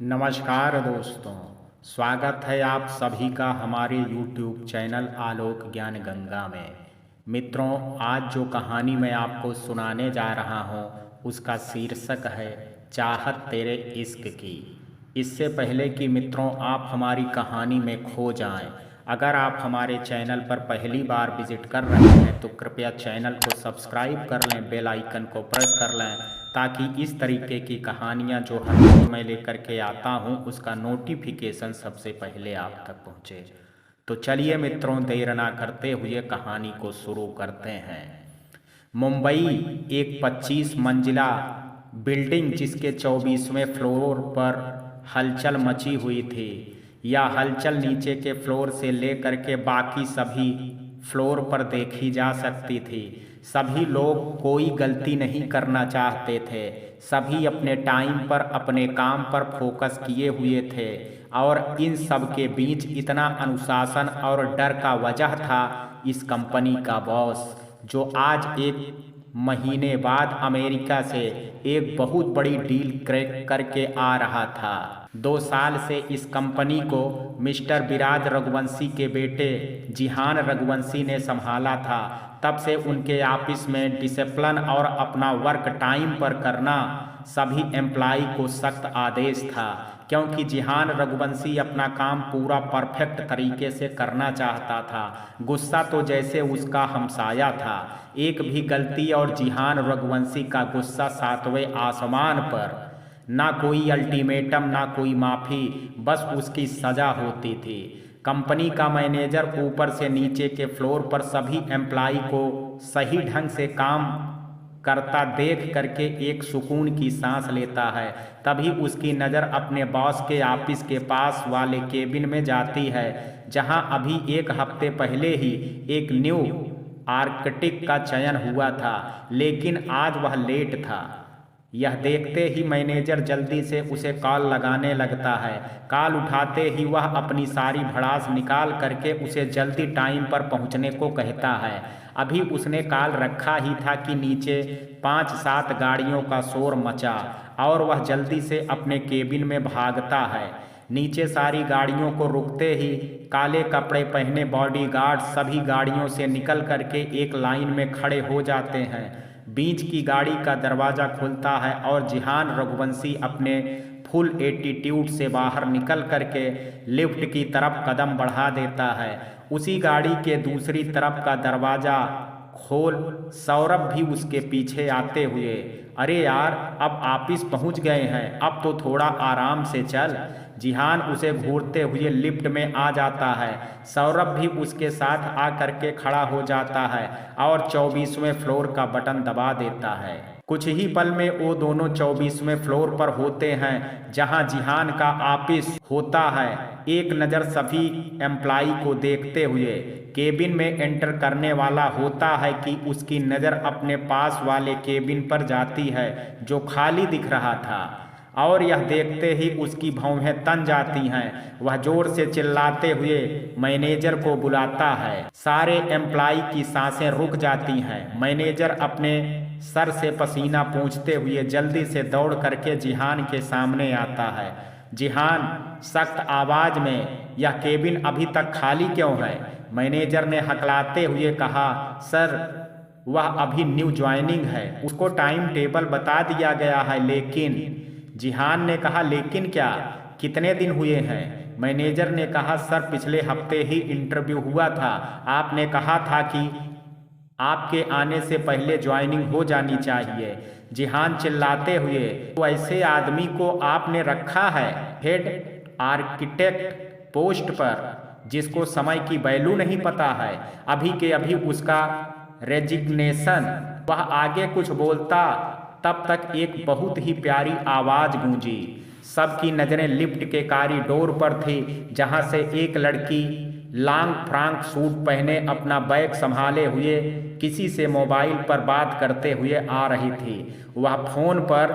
नमस्कार दोस्तों। स्वागत है आप सभी का हमारे YouTube चैनल आलोक ज्ञान गंगा में। मित्रों, आज जो कहानी मैं आपको सुनाने जा रहा हूँ उसका शीर्षक है चाहत तेरे इश्क की। इससे पहले कि मित्रों आप हमारी कहानी में खो जाएं, अगर आप हमारे चैनल पर पहली बार विजिट कर रहे हैं तो कृपया चैनल को सब्सक्राइब कर लें, बेल आइकन को प्रेस कर लें, ताकि इस तरीके की कहानियाँ जो हर रोज मैं लेकर के आता हूँ उसका नोटिफिकेशन सबसे पहले आप तक पहुँचे। तो चलिए मित्रों, देर ना करते हुए कहानी को शुरू करते हैं। मुंबई एक 25 मंजिला बिल्डिंग जिसके 24वें फ्लोर पर हलचल मची हुई थी। यह हलचल नीचे के फ्लोर से लेकर के बाकी सभी फ्लोर पर देखी जा सकती थी। सभी लोग कोई गलती नहीं करना चाहते थे। सभी अपने टाइम पर अपने काम पर फोकस किए हुए थे और इन सब के बीच इतना अनुशासन और डर का वजह था इस कंपनी का बॉस, जो आज एक महीने बाद अमेरिका से एक बहुत बड़ी डील क्रैक करके आ रहा था। 2 साल से इस कंपनी को मिस्टर विराज रघुवंशी के बेटे जिहान रघुवंशी ने संभाला था। तब से उनके ऑफिस में डिसिप्लिन और अपना वर्क टाइम पर करना सभी एम्प्लाई को सख्त आदेश था, क्योंकि जिहान रघुवंशी अपना काम पूरा परफेक्ट तरीके से करना चाहता था। गुस्सा तो जैसे उसका हमसाया था, एक भी गलती और जिहान रघुवंशी का गुस्सा 7वें आसमान पर। ना कोई अल्टीमेटम, ना कोई माफ़ी, बस उसकी सज़ा होती थी। कंपनी का मैनेजर ऊपर से नीचे के फ्लोर पर सभी एम्प्लाई को सही ढंग से काम करता देख करके एक सुकून की सांस लेता है। तभी उसकी नज़र अपने बॉस के ऑफिस के पास वाले केबिन में जाती है, जहां अभी एक हफ्ते पहले ही एक न्यू आर्किटेक्ट का चयन हुआ था, लेकिन आज वह लेट था। यह देखते ही मैनेजर जल्दी से उसे कॉल लगाने लगता है। कॉल उठाते ही वह अपनी सारी भड़ास निकाल करके उसे जल्दी टाइम पर पहुंचने को कहता है। अभी उसने कॉल रखा ही था कि नीचे 5-7 गाड़ियों का शोर मचा और वह जल्दी से अपने केबिन में भागता है। नीचे सारी गाड़ियों को रुकते ही काले कपड़े पहने बॉडीगार्ड सभी गाड़ियों से निकल करके एक लाइन में खड़े हो जाते हैं। बीच की गाड़ी का दरवाज़ा खुलता है और जिहान रघुवंशी अपने फुल एटीट्यूड से बाहर निकल करके लिफ्ट की तरफ कदम बढ़ा देता है। उसी गाड़ी के दूसरी तरफ का दरवाज़ा खोल सौरभ भी उसके पीछे आते हुए, अरे यार अब ऑफिस पहुंच गए हैं, अब तो थोड़ा आराम से चल। जिहान उसे घूरते हुए लिफ्ट में आ जाता है। सौरभ भी उसके साथ आ करके खड़ा हो जाता है और 24वें फ्लोर का बटन दबा देता है। कुछ ही पल में वो दोनों 24वें फ्लोर पर होते हैं, जहां जिहान का ऑफिस होता है। एक नज़र सभी एम्प्लाई को देखते हुए केबिन में एंटर करने वाला होता है कि उसकी नज़र अपने पास वाले केबिन पर जाती है जो खाली दिख रहा था, और यह देखते ही उसकी भौहें तन जाती हैं। वह जोर से चिल्लाते हुए मैनेजर को बुलाता है। सारे एम्प्लाई की सांसें रुक जाती हैं। मैनेजर अपने सर से पसीना पोंछते हुए जल्दी से दौड़ करके जिहान के सामने आता है। जिहान सख्त आवाज में, यह केबिन अभी तक खाली क्यों है? मैनेजर ने हकलाते हुए कहा, सर वह अभी न्यू ज्वाइनिंग है, उसको टाइम टेबल बता दिया गया है। लेकिन जिहान ने कहा, लेकिन क्या, कितने दिन हुए हैं? मैनेजर ने कहा, सर पिछले हफ्ते ही इंटरव्यू हुआ था, आपने कहा था कि आपके आने से पहले ज्वाइनिंग हो जानी चाहिए। जिहान चिल्लाते हुए, तो ऐसे आदमी को आपने रखा है हेड आर्किटेक्ट पोस्ट पर, जिसको समय की वैल्यू नहीं पता है। अभी के अभी उसका रेजिग्नेशन। वह आगे कुछ बोलता तब तक एक बहुत ही प्यारी आवाज गूंजी। सबकी नजरें लिफ्ट के कॉरिडोर पर थी, जहां से एक लड़की लॉन्ग फ्रॉक सूट पहने अपना बैग संभाले हुए किसी से मोबाइल पर बात करते हुए आ रही थी। वह फोन पर,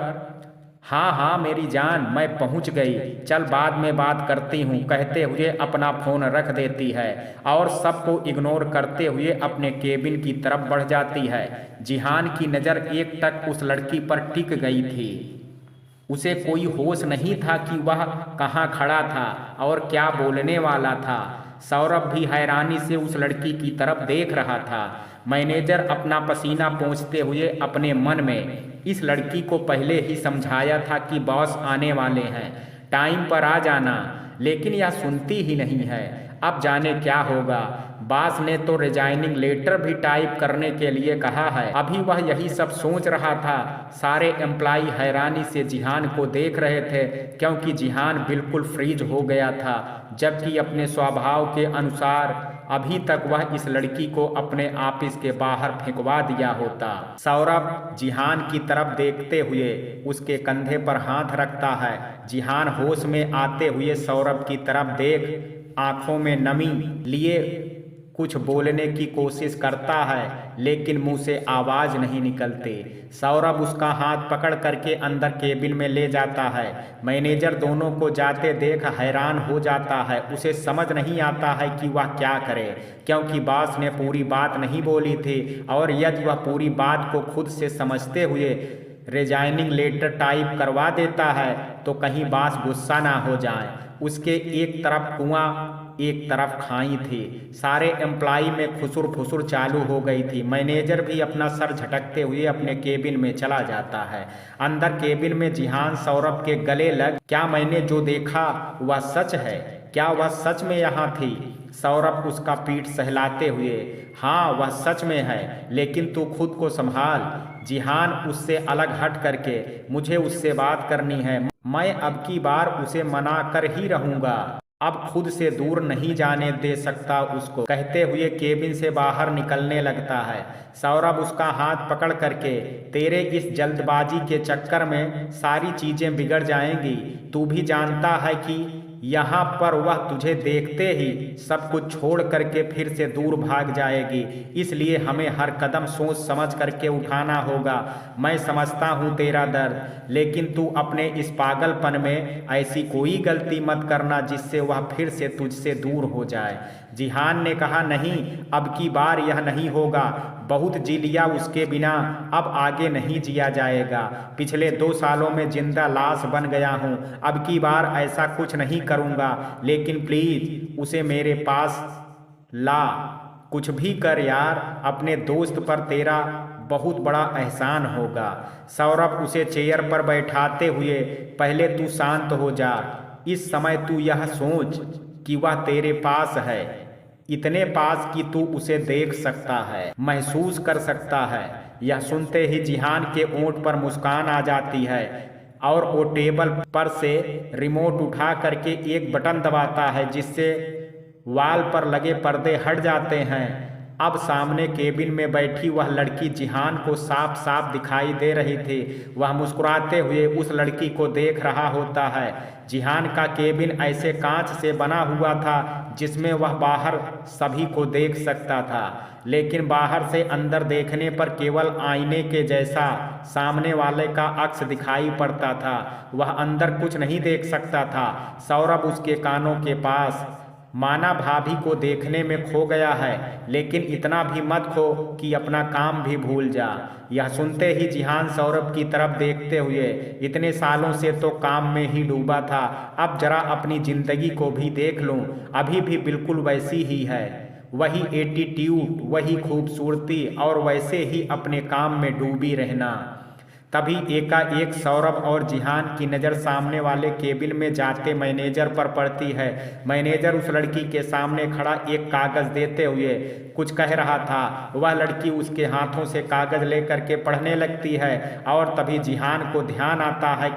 हाँ हाँ मेरी जान, मैं पहुंच गई, चल बाद में बात करती हूँ, कहते हुए अपना फ़ोन रख देती है और सबको इग्नोर करते हुए अपने केबिन की तरफ बढ़ जाती है। जिहान की नज़र एक टक उस लड़की पर टिक गई थी। उसे कोई होश नहीं था कि वह कहाँ खड़ा था और क्या बोलने वाला था। सौरभ भी हैरानी से उस लड़की की तरफ देख रहा था। मैनेजर अपना पसीना पोंछते हुए अपने मन में इस लड़की को पहले ही समझाया था कि बॉस आने वाले हैं, टाइम पर आ जाना, लेकिन यह सुनती ही नहीं है। अब जाने क्या होगा। बॉस ने तो रिजाइनिंग लेटर भी टाइप करने के लिए कहा है। अभी वह यही सब सोच रहा था। सारे एम्प्लाई हैरानी से जिहान को देख रहे थे, क्योंकि जिहान बिल्कुल फ्रीज हो गया था, जबकि अपने स्वभाव के अनुसार अभी तक वह इस लड़की को अपने ऑफिस के बाहर फेंकवा दिया होता। सौरभ जिहान की तरफ देखते हुए उसके कंधे पर हाथ रखता है। जिहान होश में आते हुए सौरभ की तरफ देख आंखों में नमी लिए कुछ बोलने की कोशिश करता है, लेकिन मुंह से आवाज नहीं निकलती। सौरभ उसका हाथ पकड़ करके अंदर केबिन में ले जाता है। मैनेजर दोनों को जाते देख हैरान हो जाता है। उसे समझ नहीं आता है कि वह क्या करे, क्योंकि बॉस ने पूरी बात नहीं बोली थी, और यदि वह पूरी बात को खुद से समझते हुए रिजाइनिंग लेटर टाइप करवा देता है तो कहीं बॉस गुस्सा ना हो जाए। उसके एक तरफ कुआं एक तरफ खाई थी। सारे एम्प्लाई में खुसुर फुसुर चालू हो गई थी। मैनेजर भी अपना सर झटकते हुए अपने केबिन में चला जाता है। अंदर केबिन में जिहान सौरभ के गले लग, क्या मैंने जो देखा वह सच है? क्या वह सच में यहाँ थी? सौरभ उसका पीठ सहलाते हुए, हाँ वह सच में है, लेकिन तू खुद को संभाल। जिहान उससे अलग हट करके, मुझे उससे बात करनी है, मैं अब की बार उसे मना कर ही रहूंगा, अब खुद से दूर नहीं जाने दे सकता उसको, कहते हुए केबिन से बाहर निकलने लगता है। सौरभ उसका हाथ पकड़ करके, तेरे इस जल्दबाजी के चक्कर में सारी चीजें बिगड़ जाएंगी। तू भी जानता है कि यहाँ पर वह तुझे देखते ही सब कुछ छोड़ करके फिर से दूर भाग जाएगी, इसलिए हमें हर कदम सोच समझ करके उठाना होगा। मैं समझता हूँ तेरा दर्द, लेकिन तू अपने इस पागलपन में ऐसी कोई गलती मत करना जिससे वह फिर से तुझसे दूर हो जाए। जिहान ने कहा, नहीं, अब की बार यह नहीं होगा। बहुत जी लिया उसके बिना, अब आगे नहीं जिया जाएगा। पिछले 2 सालों में जिंदा लाश बन गया हूँ, अब की बार ऐसा कुछ नहीं करूँगा, लेकिन प्लीज उसे मेरे पास ला। कुछ भी कर यार, अपने दोस्त पर तेरा बहुत बड़ा एहसान होगा। सौरभ उसे चेयर पर बैठाते हुए, पहले तू शांत हो जा। इस समय तू यह सोच कि वह तेरे पास है, इतने पास कि तू उसे देख सकता है, महसूस कर सकता है। यह सुनते ही जिहान के ओंठ पर मुस्कान आ जाती है और वो टेबल पर से रिमोट उठा करके एक बटन दबाता है, जिससे वॉल पर लगे पर्दे हट जाते हैं। अब सामने केबिन में बैठी वह लड़की जिहान को साफ साफ दिखाई दे रही थी। वह मुस्कुराते हुए उस लड़की को देख रहा होता है। जिहान का केबिन ऐसे कांच से बना हुआ था जिसमें वह बाहर सभी को देख सकता था, लेकिन बाहर से अंदर देखने पर केवल आईने के जैसा सामने वाले का अक्स दिखाई पड़ता था। वह अंदर कुछ नहीं देख सकता था। सौरभ उसके कानों के पास माना भाभी को देखने में खो गया है, लेकिन इतना भी मत खो कि अपना काम भी भूल जा। यह सुनते ही जिहान सौरभ की तरफ देखते हुए, इतने सालों से तो काम में ही डूबा था, अब जरा अपनी जिंदगी को भी देख लूं, अभी भी बिल्कुल वैसी ही है, वही एटीट्यूड, वही खूबसूरती और वैसे ही अपने काम में डूबी रहना। तभी एकाएक सौरभ और जिहान की नज़र सामने वाले केबिन में जाते मैनेजर पर पड़ती है। मैनेजर उस लड़की के सामने खड़ा एक कागज़ देते हुए कुछ कह रहा था। वह लड़की उसके हाथों से कागज़ लेकर के पढ़ने लगती है, और तभी जिहान को ध्यान आता है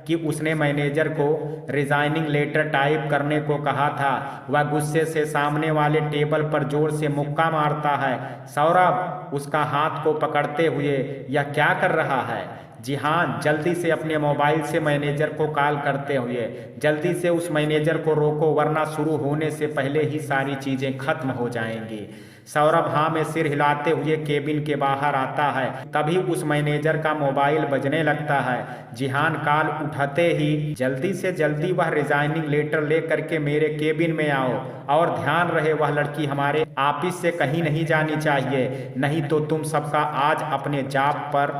कि उसने मैनेजर को रिजाइनिंग लेटर टाइप करने को कहा था। वह गुस्से से सामने वाले टेबल पर जोर से मुक्का मारता है। सौरभ उसका हाथ को पकड़ते हुए, यह क्या कर रहा है? जिहान जल्दी से अपने मोबाइल से मैनेजर को कॉल करते हुए, जल्दी से उस मैनेजर को रोको, वरना शुरू होने से पहले ही सारी चीज़ें खत्म हो जाएंगी। सौरभ हाँ में सिर हिलाते हुए केबिन के बाहर आता है। तभी उस मैनेजर का मोबाइल बजने लगता है। जिहान कॉल उठाते ही, जल्दी से जल्दी वह रिजाइनिंग लेटर ले करके मेरे केबिन में आओ, और ध्यान रहे वह लड़की हमारे ऑफिस से कहीं नहीं जानी चाहिए, नहीं तो तुम सबका आज अपने जॉब पर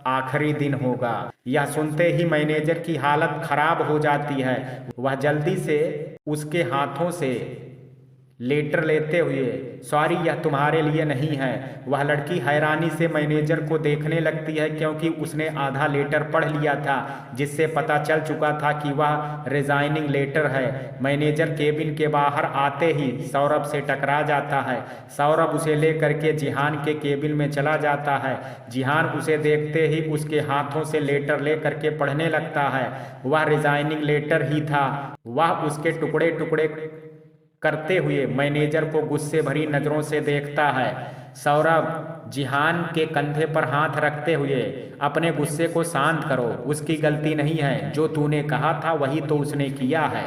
आखिरी दिन होगा। यह सुनते ही मैनेजर की हालत खराब हो जाती है। वह जल्दी से उसके हाथों से लेटर लेते हुए, सॉरी यह तुम्हारे लिए नहीं है। वह लड़की हैरानी से मैनेजर को देखने लगती है, क्योंकि उसने आधा लेटर पढ़ लिया था, जिससे पता चल चुका था कि वह रिजाइनिंग लेटर है। मैनेजर केबिन के बाहर आते ही सौरभ से टकरा जाता है। सौरभ उसे लेकर के जिहान के केबिन में चला जाता है। जिहान उसे देखते ही उसके हाथों से लेटर लेकर के पढ़ने लगता है। वह रिजाइनिंग लेटर ही था। वह उसके टुकड़े टुकड़े करते हुए मैनेजर को गुस्से भरी नज़रों से देखता है। सौरभ जिहान के कंधे पर हाथ रखते हुए, अपने गुस्से को शांत करो, उसकी गलती नहीं है, जो तूने कहा था वही तो उसने किया है।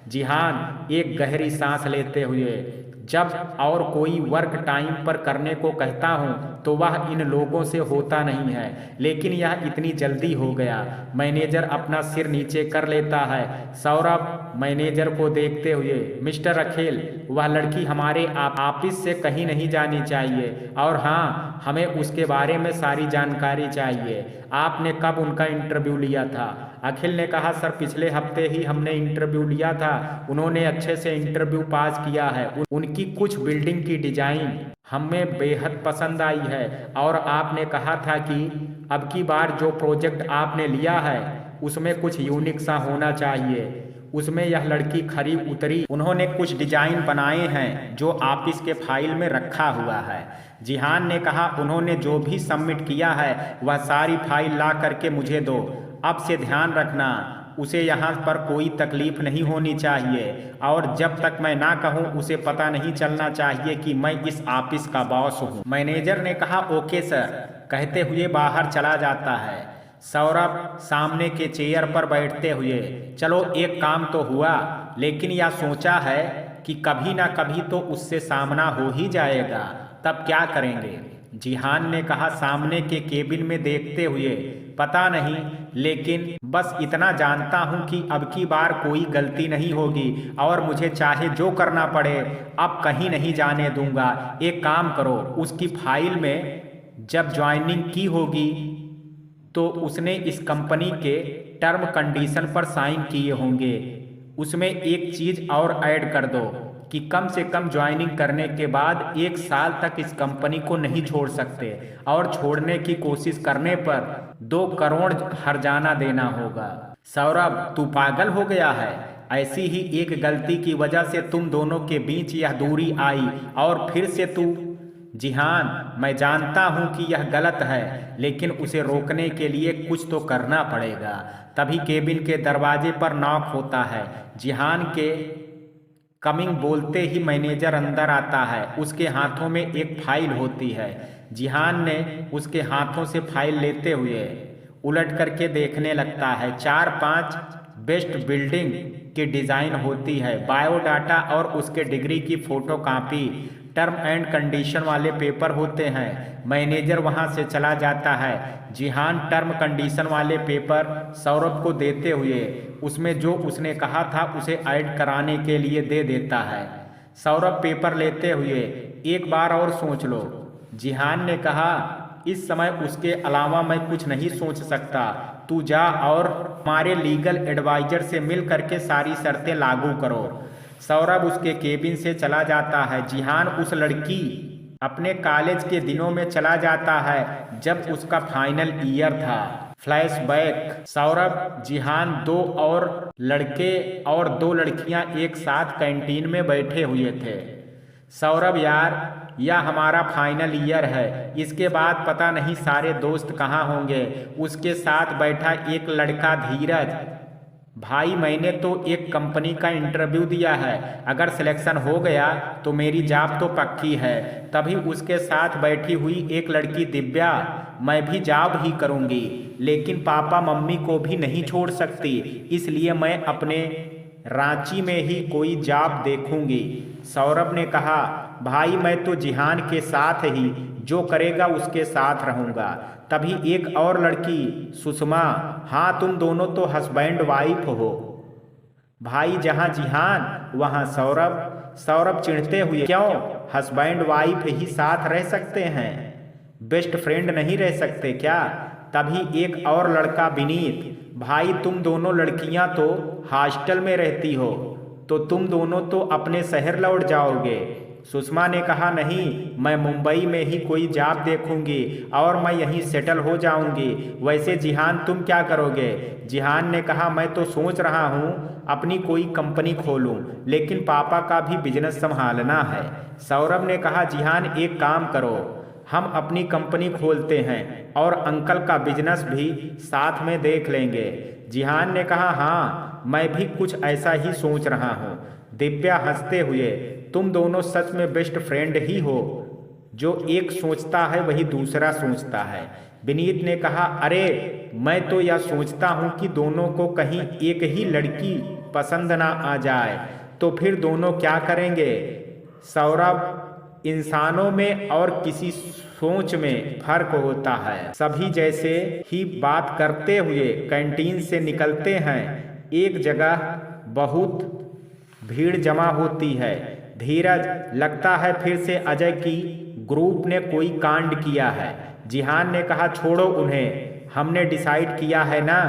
जिहान एक गहरी सांस लेते हुए, जब और कोई वर्क टाइम पर करने को कहता हूँ तो वह इन लोगों से होता नहीं है, लेकिन यह इतनी जल्दी हो गया। मैनेजर अपना सिर नीचे कर लेता है। सौरभ मैनेजर को देखते हुए, मिस्टर अखिल, वह लड़की हमारे ऑफिस से कहीं नहीं जानी चाहिए, और हाँ, हमें उसके बारे में सारी जानकारी चाहिए। आपने कब उनका इंटरव्यू लिया था? अखिल ने कहा, सर पिछले हफ्ते ही हमने इंटरव्यू लिया था। उन्होंने अच्छे से इंटरव्यू पास किया है। उनकी कुछ बिल्डिंग की डिजाइन हमें बेहद पसंद आई है, और आपने कहा था कि अब की बार जो प्रोजेक्ट आपने लिया है उसमें कुछ यूनिक सा होना चाहिए। उसमें यह लड़की खरी उतरी। उन्होंने कुछ डिजाइन बनाए हैं जो ऑफिस के फाइल में रखा हुआ है। जिहान ने कहा, उन्होंने जो भी सबमिट किया है वह सारी फाइल ला करके मुझे दो। अब से ध्यान रखना, उसे यहाँ पर कोई तकलीफ नहीं होनी चाहिए, और जब तक मैं ना कहूँ उसे पता नहीं चलना चाहिए कि मैं इस ऑफिस का बॉस हूँ। मैनेजर ने कहा, ओके सर, कहते हुए बाहर चला जाता है। सौरभ सामने के चेयर पर बैठते हुए, चलो एक काम तो हुआ, लेकिन यह सोचा है कि कभी ना कभी तो उससे सामना हो ही जाएगा, तब क्या करेंगे? जिहान ने कहा, सामने के केबिन में देखते हुए, पता नहीं, लेकिन बस इतना जानता हूं कि अब की बार कोई गलती नहीं होगी, और मुझे चाहे जो करना पड़े अब कहीं नहीं जाने दूंगा। एक काम करो, उसकी फाइल में जब ज्वाइनिंग की होगी तो उसने इस कंपनी के टर्म कंडीशन पर साइन किए होंगे। उसमें एक चीज़ और ऐड कर दो कि कम से कम ज्वाइनिंग करने के बाद 1 साल तक इस कंपनी को नहीं छोड़ सकते, और छोड़ने की कोशिश करने पर 2 करोड़ हर्जाना देना होगा। सौरभ, तू पागल हो गया है? ऐसी ही एक गलती की वजह से तुम दोनों के बीच यह दूरी आई, और फिर से तू। जिहान, मैं जानता हूं कि यह गलत है, लेकिन उसे रोकने के लिए कुछ तो करना पड़ेगा। तभी केबिन के दरवाजे पर नॉक होता है। जिहान के कमिंग बोलते ही मैनेजर अंदर आता है। उसके हाथों में एक फाइल होती है। जिहान ने उसके हाथों से फाइल लेते हुए उलट करके देखने लगता है। 4-5 बेस्ट बिल्डिंग की डिज़ाइन होती है, बायोडाटा और उसके डिग्री की फ़ोटोकॉपी, टर्म एंड कंडीशन वाले पेपर होते हैं। मैनेजर वहां से चला जाता है। जिहान टर्म कंडीशन वाले पेपर सौरभ को देते हुए उसमें जो उसने कहा था उसे ऐड कराने के लिए दे देता है। सौरभ पेपर लेते हुए, एक बार और सोच लो। जिहान ने कहा, इस समय उसके अलावा मैं कुछ नहीं सोच सकता। तू जा और हमारे लीगल एडवाइजर से मिल करके सारी शर्तें लागू करो। सौरभ उसके केबिन से चला जाता है। जिहान उस लड़की अपने कॉलेज के दिनों में चला जाता है जब उसका फाइनल ईयर था। फ्लैशबैक, सौरभ, जिहान, 2 और लड़के और 2 लड़कियां एक साथ कैंटीन में बैठे हुए थे। सौरभ, यार यह हमारा फाइनल ईयर है, इसके बाद पता नहीं सारे दोस्त कहाँ होंगे। उसके साथ बैठा एक लड़का धीरज, भाई मैंने तो एक कंपनी का इंटरव्यू दिया है, अगर सिलेक्शन हो गया तो मेरी जॉब तो पक्की है। तभी उसके साथ बैठी हुई एक लड़की दिव्या, मैं भी जॉब ही करूंगी, लेकिन पापा मम्मी को भी नहीं छोड़ सकती, इसलिए मैं अपने रांची में ही कोई जॉब देखूंगी। सौरभ ने कहा, भाई मैं तो जिहान के साथ ही जो करेगा उसके साथ रहूंगा। तभी एक और लड़की, सुषमा, हाँ तुम दोनों तो हस्बैंड वाइफ हो। भाई जहाँ जिहान वहाँ सौरभ। सौरभ चिढ़ते हुए, क्यों, हस्बैंड वाइफ ही साथ रह सकते हैं, बेस्ट फ्रेंड नहीं रह सकते क्या? तभी एक और लड़का विनीत, भाई तुम दोनों लड़कियां तो हॉस्टल में रहती हो, तो तुम दोनों तो अपने शहर लौट जाओगे। सुषमा ने कहा, नहीं, मैं मुंबई में ही कोई जॉब देखूंगी और मैं यहीं सेटल हो जाऊंगी। वैसे जिहान तुम क्या करोगे? जिहान ने कहा, मैं तो सोच रहा हूँ अपनी कोई कंपनी खोलूं, लेकिन पापा का भी बिजनेस संभालना है। सौरभ ने कहा, जिहान एक काम करो, हम अपनी कंपनी खोलते हैं और अंकल का बिजनेस भी साथ में देख लेंगे। जिहान ने कहा, हाँ, मैं भी कुछ ऐसा ही सोच रहा हूँ। दिव्या हंसते हुए, तुम दोनों सच में बेस्ट फ्रेंड ही हो, जो एक सोचता है वही दूसरा सोचता है। विनीत ने कहा, अरे मैं तो यह सोचता हूँ कि दोनों को कहीं एक ही लड़की पसंद ना आ जाए, तो फिर दोनों क्या करेंगे? सौरभ, इंसानों में और किसी सोच में फर्क होता है। सभी जैसे ही बात करते हुए कैंटीन से निकलते हैं। एक जगह बहुत भीड़ जमा होती है। धीरज, लगता है फिर से अजय की ग्रुप ने कोई कांड किया है। जिहान ने कहा, छोड़ो उन्हें, हमने डिसाइड किया है ना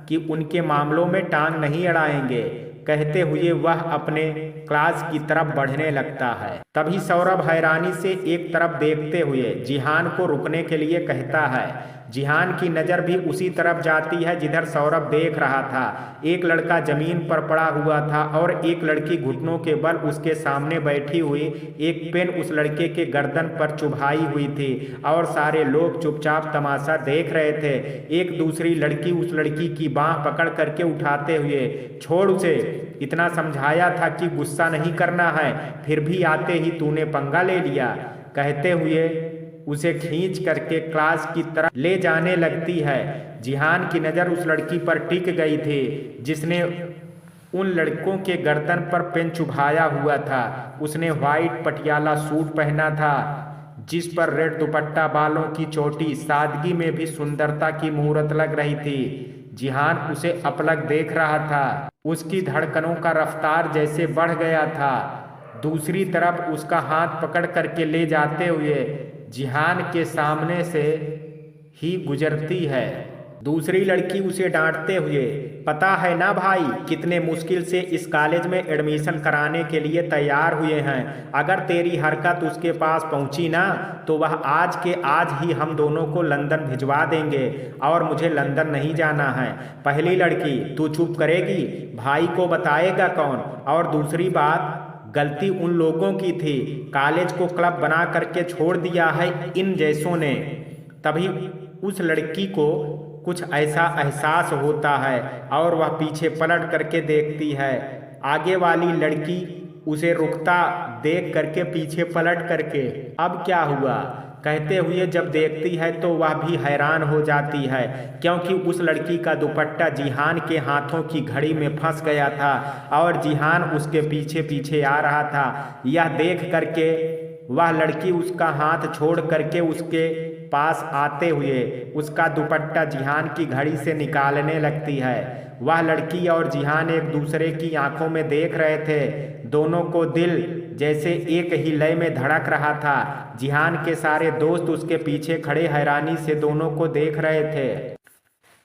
कि उनके मामलों में टांग नहीं अड़ाएंगे। कहते हुए वह अपने क्लास की तरफ बढ़ने लगता है। तभी सौरभ हैरानी से एक तरफ देखते हुए जिहान को रुकने के लिए कहता है। जिहान की नज़र भी उसी तरफ जाती है जिधर सौरभ देख रहा था। एक लड़का जमीन पर पड़ा हुआ था और एक लड़की घुटनों के बल उसके सामने बैठी हुई। एक पेन उस लड़के के गर्दन पर चुभाई हुई थी और सारे लोग चुपचाप तमाशा देख रहे थे। एक दूसरी लड़की उस लड़की की बाँह पकड़ करके उठाते हुए, छोड़ उसे, इतना समझाया था कि गुस्सा नहीं करना है, फिर भी आते ही तूने पंगा ले लिया, कहते हुए उसे खींच करके क्लास की तरफ ले जाने लगती है। जिहान की नज़र उस लड़की पर टिक गई थी जिसने उन लड़कों के गर्दन पर पेन चुभाया हुआ था। उसने व्हाइट पटियाला सूट पहना था जिस पर रेड दुपट्टा, बालों की चोटी, सादगी में भी सुंदरता की मूरत लग रही थी। जिहान उसे अपलक देख रहा था। उसकी धड़कनों का रफ्तार जैसे बढ़ गया था। दूसरी तरफ उसका हाथ पकड़ करके ले जाते हुए जिहान के सामने से ही गुजरती है। दूसरी लड़की उसे डांटते हुए, पता है ना भाई, कितने मुश्किल से इस कॉलेज में एडमिशन कराने के लिए तैयार हुए हैं। अगर तेरी हरकत उसके पास पहुंची ना तो वह आज के आज ही हम दोनों को लंदन भिजवा देंगे और मुझे लंदन नहीं जाना है। पहली लड़की, तू चुप करेगी? भाई को बताएगा कौन? और दूसरी बात, गलती उन लोगों की थी, कॉलेज को क्लब बना करके छोड़ दिया है इन जैसों ने। तभी उस लड़की को कुछ ऐसा एहसास होता है और वह पीछे पलट करके देखती है। आगे वाली लड़की उसे रुकता देख करके पीछे पलट करके, अब क्या हुआ, कहते हुए जब देखती है तो वह भी हैरान हो जाती है, क्योंकि उस लड़की का दुपट्टा जिहान के हाथों की घड़ी में फंस गया था और जिहान उसके पीछे पीछे आ रहा था। यह देख करके वह लड़की उसका हाथ छोड़ करके उसके पास आते हुए उसका दुपट्टा जिहान की घड़ी से निकालने लगती है। वह लड़की और जिहान एक दूसरे की आंखों में देख रहे थे। दोनों को दिल जैसे एक ही लय में धड़क रहा था। जिहान के सारे दोस्त उसके पीछे खड़े हैरानी से दोनों को देख रहे थे।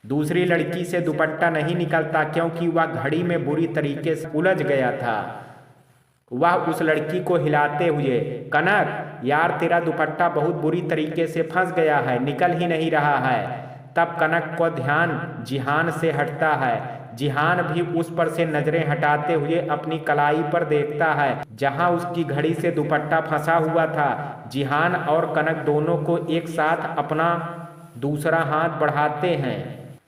दूसरी लड़की से दुपट्टा नहीं निकलता क्योंकि वह घड़ी में बुरी तरीके से उलझ गया था। वह उस लड़की को हिलाते हुए, कनक यार, तेरा दुपट्टा बहुत बुरी तरीके से फंस गया है, निकल ही नहीं रहा है। तब कनक को ध्यान जिहान से हटता है। जिहान भी उस पर से नजरें हटाते हुए अपनी कलाई पर देखता है जहां उसकी घड़ी से दुपट्टा फंसा हुआ था। जिहान और कनक दोनों को एक साथ अपना दूसरा हाथ बढ़ाते हैं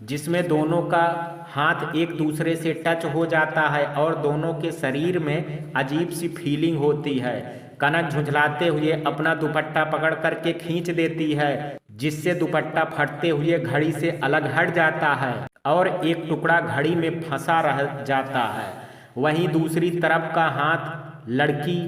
जिसमें दोनों का हाथ एक दूसरे से टच हो जाता है और दोनों के शरीर में अजीब सी फीलिंग होती है। कनक झुंझलाते हुए अपना दुपट्टा पकड़ करके खींच देती है जिससे दुपट्टा फटते हुए घड़ी से अलग हट जाता है और एक टुकड़ा घड़ी में फंसा रह जाता है। वहीं दूसरी तरफ का हाथ लड़की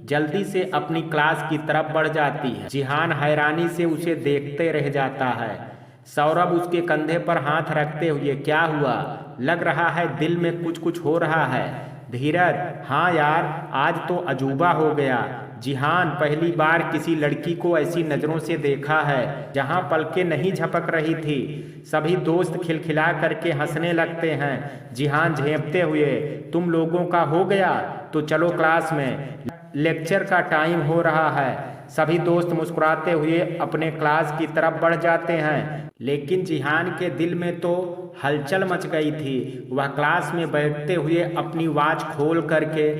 जल्दी से अपनी क्लास की तरफ बढ़ जाती है। जिहान हैरानी से उसे देखते रह जाता है। सौरभ उसके कंधे पर हाथ रखते हुए, क्या हुआ, लग रहा है दिल में कुछ कुछ हो रहा है। धीरज, हाँ यार, आज तो अजूबा हो गया। जिहान, पहली बार किसी लड़की को ऐसी नज़रों से देखा है जहां पलकें नहीं झपक रही थी। सभी दोस्त खिलखिला करके हंसने लगते हैं। जिहान झेंपते हुए, तुम लोगों का हो गया तो चलो क्लास में, लेक्चर का टाइम हो रहा है। सभी दोस्त मुस्कुराते हुए अपने क्लास की तरफ बढ़ जाते हैं, लेकिन जिहान के दिल में तो हलचल मच गई थी। वह क्लास में बैठते हुए अपनी वॉच खोल करके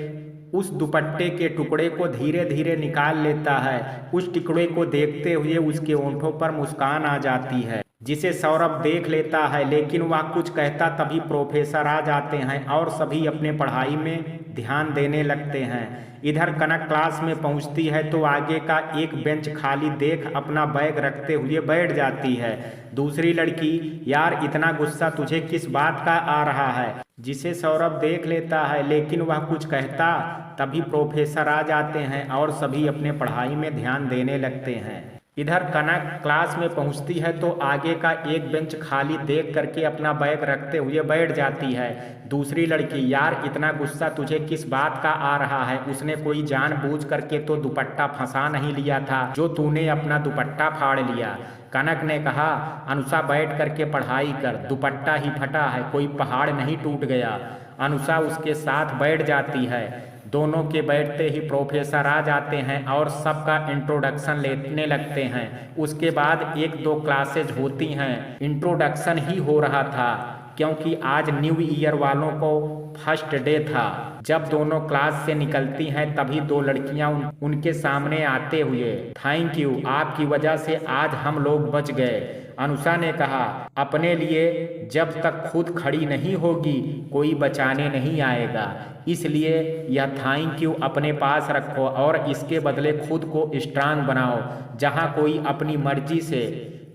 उस दुपट्टे के टुकड़े को धीरे धीरे निकाल लेता है। उस टुकड़े को देखते हुए उसके होंठों पर मुस्कान आ जाती है, जिसे सौरभ देख लेता है, लेकिन वह कुछ कहता तभी प्रोफेसर आ जाते हैं और सभी अपने पढ़ाई में ध्यान देने लगते हैं। इधर कनक क्लास में पहुंचती है तो आगे का एक बेंच खाली देख अपना बैग रखते हुए बैठ जाती है। दूसरी लड़की, यार इतना गुस्सा तुझे किस बात का आ रहा है, जिसे सौरभ देख लेता है, लेकिन वह कुछ कहता तभी प्रोफेसर आ जाते हैं और सभी अपने पढ़ाई में ध्यान देने लगते हैं। इधर कनक क्लास में पहुंचती है तो आगे का एक बेंच खाली देख करके अपना बैग रखते हुए बैठ जाती है। दूसरी लड़की, यार इतना गुस्सा तुझे किस बात का आ रहा है, उसने कोई जानबूझ करके तो दुपट्टा फंसा नहीं लिया था जो तूने अपना दुपट्टा फाड़ लिया। कनक ने कहा, अनुषा बैठ करके पढ़ाई कर, दुपट्टा ही फटा है, कोई पहाड़ नहीं टूट गया। अनुषा उसके साथ बैठ जाती है। दोनों के बैठते ही प्रोफेसर आ जाते हैं और सबका इंट्रोडक्शन लेने लगते हैं। उसके बाद एक दो क्लासेज होती हैं। इंट्रोडक्शन ही हो रहा था क्योंकि आज न्यू ईयर वालों को फर्स्ट डे था। जब दोनों क्लास से निकलती हैं तभी दो लड़कियां उनके सामने आते हुए, थैंक यू, आपकी वजह से आज हम लोग बच गए। अनुषा ने कहा, अपने लिए जब तक खुद खड़ी नहीं होगी कोई बचाने नहीं आएगा, इसलिए यह थैंक यू अपने पास रखो और इसके बदले खुद को स्ट्रांग बनाओ, जहां कोई अपनी मर्जी से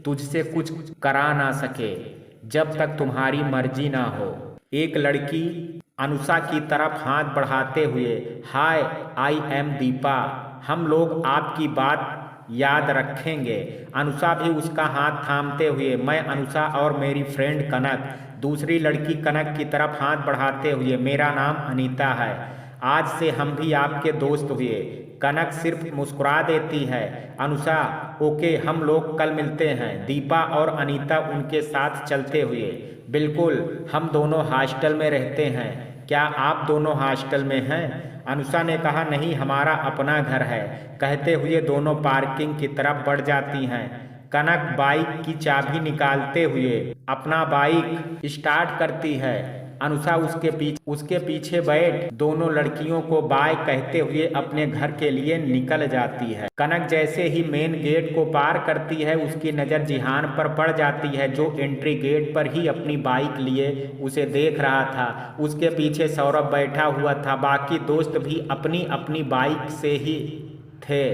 तुझसे कुछ करा ना सके जब तक तुम्हारी मर्जी ना हो। एक लड़की अनुषा की तरफ हाथ बढ़ाते हुए, हाय, आई एम दीपा, हम लोग आपकी बात याद रखेंगे। अनुषा भी उसका हाथ थामते हुए, मैं अनुषा और मेरी फ्रेंड कनक। दूसरी लड़की कनक की तरफ हाथ बढ़ाते हुए, मेरा नाम अनीता है, आज से हम भी आपके दोस्त हुए। कनक सिर्फ मुस्कुरा देती है। अनुषा, ओके, हम लोग कल मिलते हैं। दीपा और अनीता उनके साथ चलते हुए, बिल्कुल, हम दोनों हॉस्टल में रहते हैं, क्या आप दोनों हॉस्टल में हैं? अनुषा ने कहा, नहीं, हमारा अपना घर है। कहते हुए दोनों पार्किंग की तरफ बढ़ जाती हैं। कनक बाइक की चाबी निकालते हुए अपना बाइक स्टार्ट करती है। अनुषा उसके पीछे बैठ दोनों लड़कियों को बाय कहते हुए अपने घर के लिए निकल जाती है। कनक जैसे ही मेन गेट को पार करती है उसकी नज़र जिहान पर पड़ जाती है, जो एंट्री गेट पर ही अपनी बाइक लिए उसे देख रहा था। उसके पीछे सौरभ बैठा हुआ था, बाकी दोस्त भी अपनी अपनी बाइक से ही थे।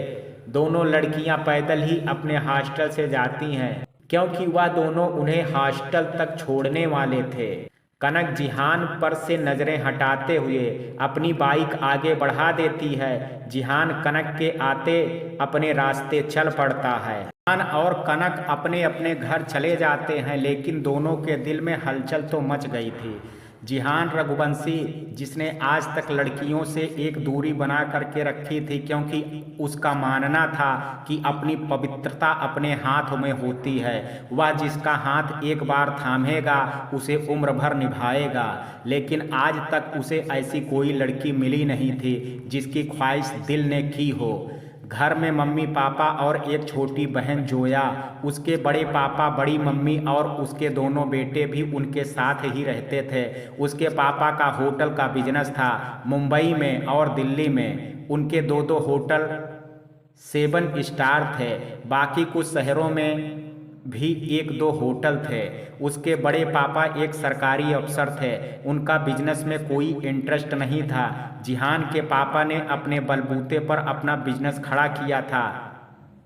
दोनों लड़कियां पैदल ही अपने हॉस्टल से जाती हैं क्योंकि वह दोनों उन्हें हॉस्टल तक छोड़ने वाले थे। कनक जिहान पर से नजरें हटाते हुए अपनी बाइक आगे बढ़ा देती है। जिहान कनक के आते अपने रास्ते चल पड़ता है। जिहान और कनक अपने अपने घर चले जाते हैं, लेकिन दोनों के दिल में हलचल तो मच गई थी। जिहान रघुवंशी, जिसने आज तक लड़कियों से एक दूरी बना करके रखी थी क्योंकि उसका मानना था कि अपनी पवित्रता अपने हाथ में होती है, वह जिसका हाथ एक बार थामेगा उसे उम्र भर निभाएगा, लेकिन आज तक उसे ऐसी कोई लड़की मिली नहीं थी जिसकी ख्वाहिश दिल ने की हो। घर में मम्मी पापा और एक छोटी बहन जोया, उसके बड़े पापा, बड़ी मम्मी और उसके दोनों बेटे भी उनके साथ ही रहते थे। उसके पापा का होटल का बिजनेस था मुंबई में और दिल्ली में। उनके दो दो होटल 7 स्टार थे, बाकी कुछ शहरों में भी एक दो होटल थे। उसके बड़े पापा एक सरकारी अफसर थे, उनका बिजनेस में कोई इंटरेस्ट नहीं था। जिहान के पापा ने अपने बलबूते पर अपना बिजनेस खड़ा किया था।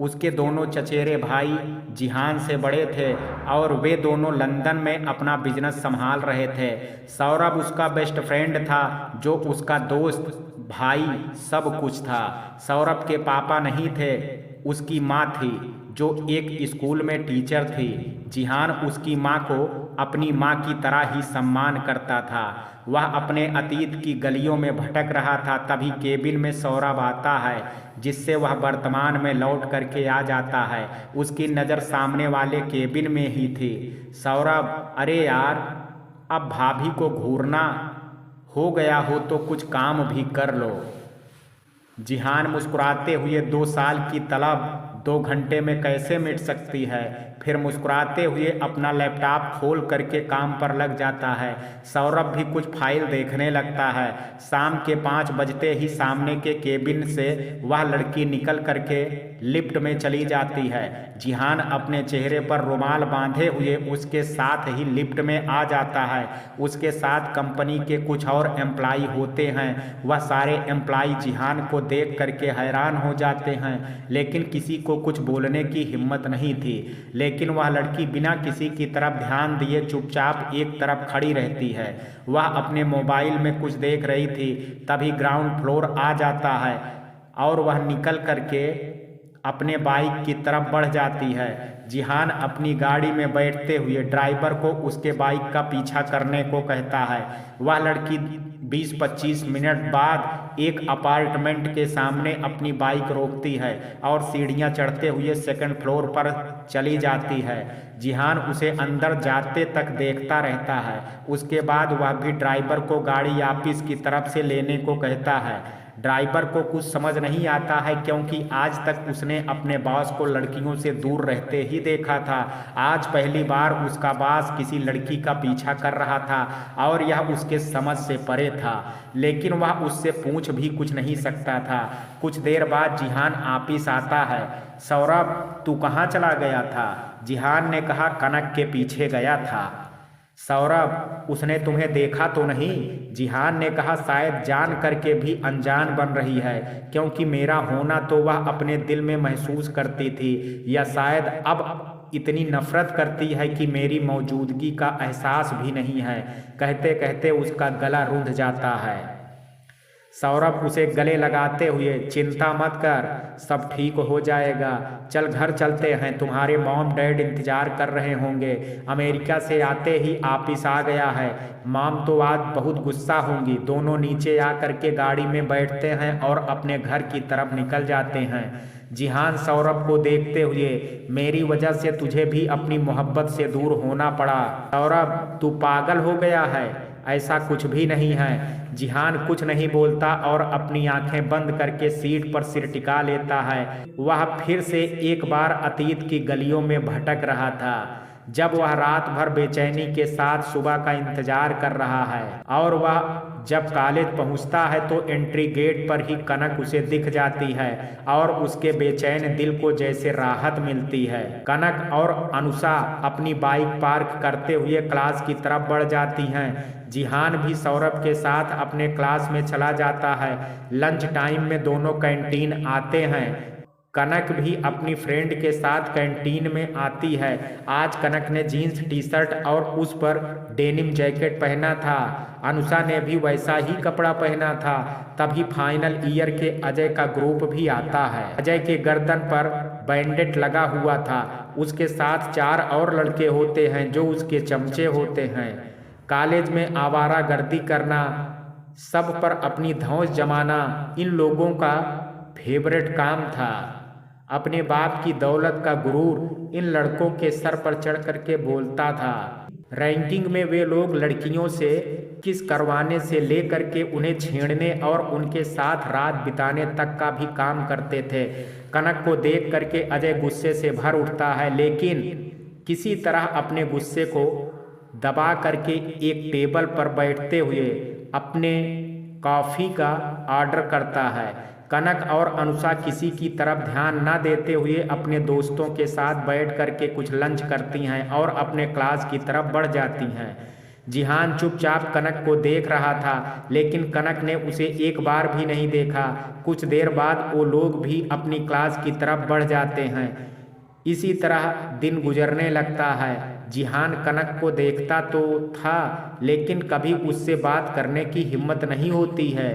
उसके दोनों चचेरे भाई जिहान से बड़े थे और वे दोनों लंदन में अपना बिजनेस संभाल रहे थे। सौरभ उसका बेस्ट फ्रेंड था, जो उसका दोस्त, भाई, सब कुछ था। सौरभ के पापा नहीं थे, उसकी माँ थी जो एक स्कूल में टीचर थी। जिहान उसकी माँ को अपनी माँ की तरह ही सम्मान करता था। वह अपने अतीत की गलियों में भटक रहा था, तभी केबिन में सौरभ आता है, जिससे वह वर्तमान में लौट करके आ जाता है। उसकी नज़र सामने वाले केबिन में ही थी। सौरभ, अरे यार, अब भाभी को घूरना हो गया हो तो कुछ काम भी कर लो। जिहान मुस्कुराते हुए, 2 साल की तलब 2 घंटे में कैसे मिट सकती है? फिर मुस्कुराते हुए अपना लैपटॉप खोल करके काम पर लग जाता है। सौरभ भी कुछ फाइल देखने लगता है। शाम के 5 बजते ही सामने के केबिन से वह लड़की निकल करके लिफ्ट में चली जाती है। जिहान अपने चेहरे पर रुमाल बांधे हुए उसके साथ ही लिफ्ट में आ जाता है। उसके साथ कंपनी के कुछ और एम्प्लॉय होते हैं। वह सारे एम्प्लॉय जिहान को देख करके हैरान हो जाते हैं, लेकिन किसी को कुछ बोलने की हिम्मत नहीं थी। लेकिन वह लड़की बिना किसी की तरफ ध्यान दिए चुपचाप एक तरफ खड़ी रहती है। वह अपने मोबाइल में कुछ देख रही थी। तभी ग्राउंड फ्लोर आ जाता है और वह निकल करके अपने बाइक की तरफ बढ़ जाती है। जिहान अपनी गाड़ी में बैठते हुए ड्राइवर को उसके बाइक का पीछा करने को कहता है। वह लड़की 20-25 मिनट बाद एक अपार्टमेंट के सामने अपनी बाइक रोकती है और सीढ़ियां चढ़ते हुए 2nd फ्लोर पर चली जाती है। जिहान उसे अंदर जाते तक देखता रहता है। उसके बाद वह भी ड्राइवर को गाड़ी ऑफिस की तरफ से लेने को कहता है। ड्राइवर को कुछ समझ नहीं आता है, क्योंकि आज तक उसने अपने बॉस को लड़कियों से दूर रहते ही देखा था। आज पहली बार उसका बॉस किसी लड़की का पीछा कर रहा था और यह उसके समझ से परे था, लेकिन वह उससे पूछ भी कुछ नहीं सकता था। कुछ देर बाद जिहान ऑफिस आता है। सौरभ, तू कहाँ चला गया था? जिहान ने कहा, कनक के पीछे गया था। सौरभ, उसने तुम्हें देखा तो नहीं? जिहान ने कहा, शायद जान करके भी अनजान बन रही है, क्योंकि मेरा होना तो वह अपने दिल में महसूस करती थी, या शायद अब इतनी नफरत करती है कि मेरी मौजूदगी का एहसास भी नहीं है। कहते कहते उसका गला रुंध जाता है। सौरभ उसे गले लगाते हुए, चिंता मत कर, सब ठीक हो जाएगा। चल घर चलते हैं, तुम्हारे मॉम डैड इंतजार कर रहे होंगे। अमेरिका से आते ही ऑफिस आ गया है। मॉम तो आज बहुत गुस्सा होंगी। दोनों नीचे आ करके गाड़ी में बैठते हैं और अपने घर की तरफ निकल जाते हैं। जिहान सौरभ को देखते हुए, मेरी वजह से तुझे भी अपनी मोहब्बत से दूर होना पड़ा। सौरभ, तू पागल हो गया है? ऐसा कुछ भी नहीं है। जिहान कुछ नहीं बोलता और अपनी आंखें बंद करके सीट पर सिर टिका लेता है। वह फिर से एक बार अतीत की गलियों में भटक रहा था, जब वह रात भर बेचैनी के साथ सुबह का इंतजार कर रहा है। और वह जब कॉलेज पहुंचता है तो एंट्री गेट पर ही कनक उसे दिख जाती है और उसके बेचैन दिल को जैसे राहत मिलती है। कनक और अनुषा अपनी बाइक पार्क करते हुए क्लास की तरफ बढ़ जाती हैं। जिहान भी सौरभ के साथ अपने क्लास में चला जाता है। लंच टाइम में दोनों कैंटीन आते हैं। कनक भी अपनी फ्रेंड के साथ कैंटीन में आती है। आज कनक ने जीन्स टी शर्ट और उस पर डेनिम जैकेट पहना था। अनुषा ने भी वैसा ही कपड़ा पहना था। तभी फाइनल ईयर के अजय का ग्रुप भी आता है। अजय के गर्दन पर बैंडेड लगा हुआ था। उसके साथ 4 और लड़के होते हैं जो उसके चमचे होते हैं। कॉलेज में आवारागर्दी करना, सब पर अपनी धौंस जमाना इन लोगों का फेवरेट काम था। अपने बाप की दौलत का गुरूर इन लड़कों के सर पर चढ़ करके बोलता था। रैंकिंग में वे लोग लड़कियों से किस करवाने से लेकर के उन्हें छेड़ने और उनके साथ रात बिताने तक का भी काम करते थे। कनक को देख करके अजय गुस्से से भर उठता है, लेकिन किसी तरह अपने गुस्से को दबा करके एक टेबल पर बैठते हुए अपने कॉफ़ी का ऑर्डर करता है। कनक और अनुषा किसी की तरफ ध्यान न देते हुए अपने दोस्तों के साथ बैठ करके कुछ लंच करती हैं और अपने क्लास की तरफ बढ़ जाती हैं। जिहान चुपचाप कनक को देख रहा था, लेकिन कनक ने उसे एक बार भी नहीं देखा। कुछ देर बाद वो लोग भी अपनी क्लास की तरफ बढ़ जाते हैं। इसी तरह दिन गुजरने लगता है। जिहान कनक को देखता तो था, लेकिन कभी उससे बात करने की हिम्मत नहीं होती है।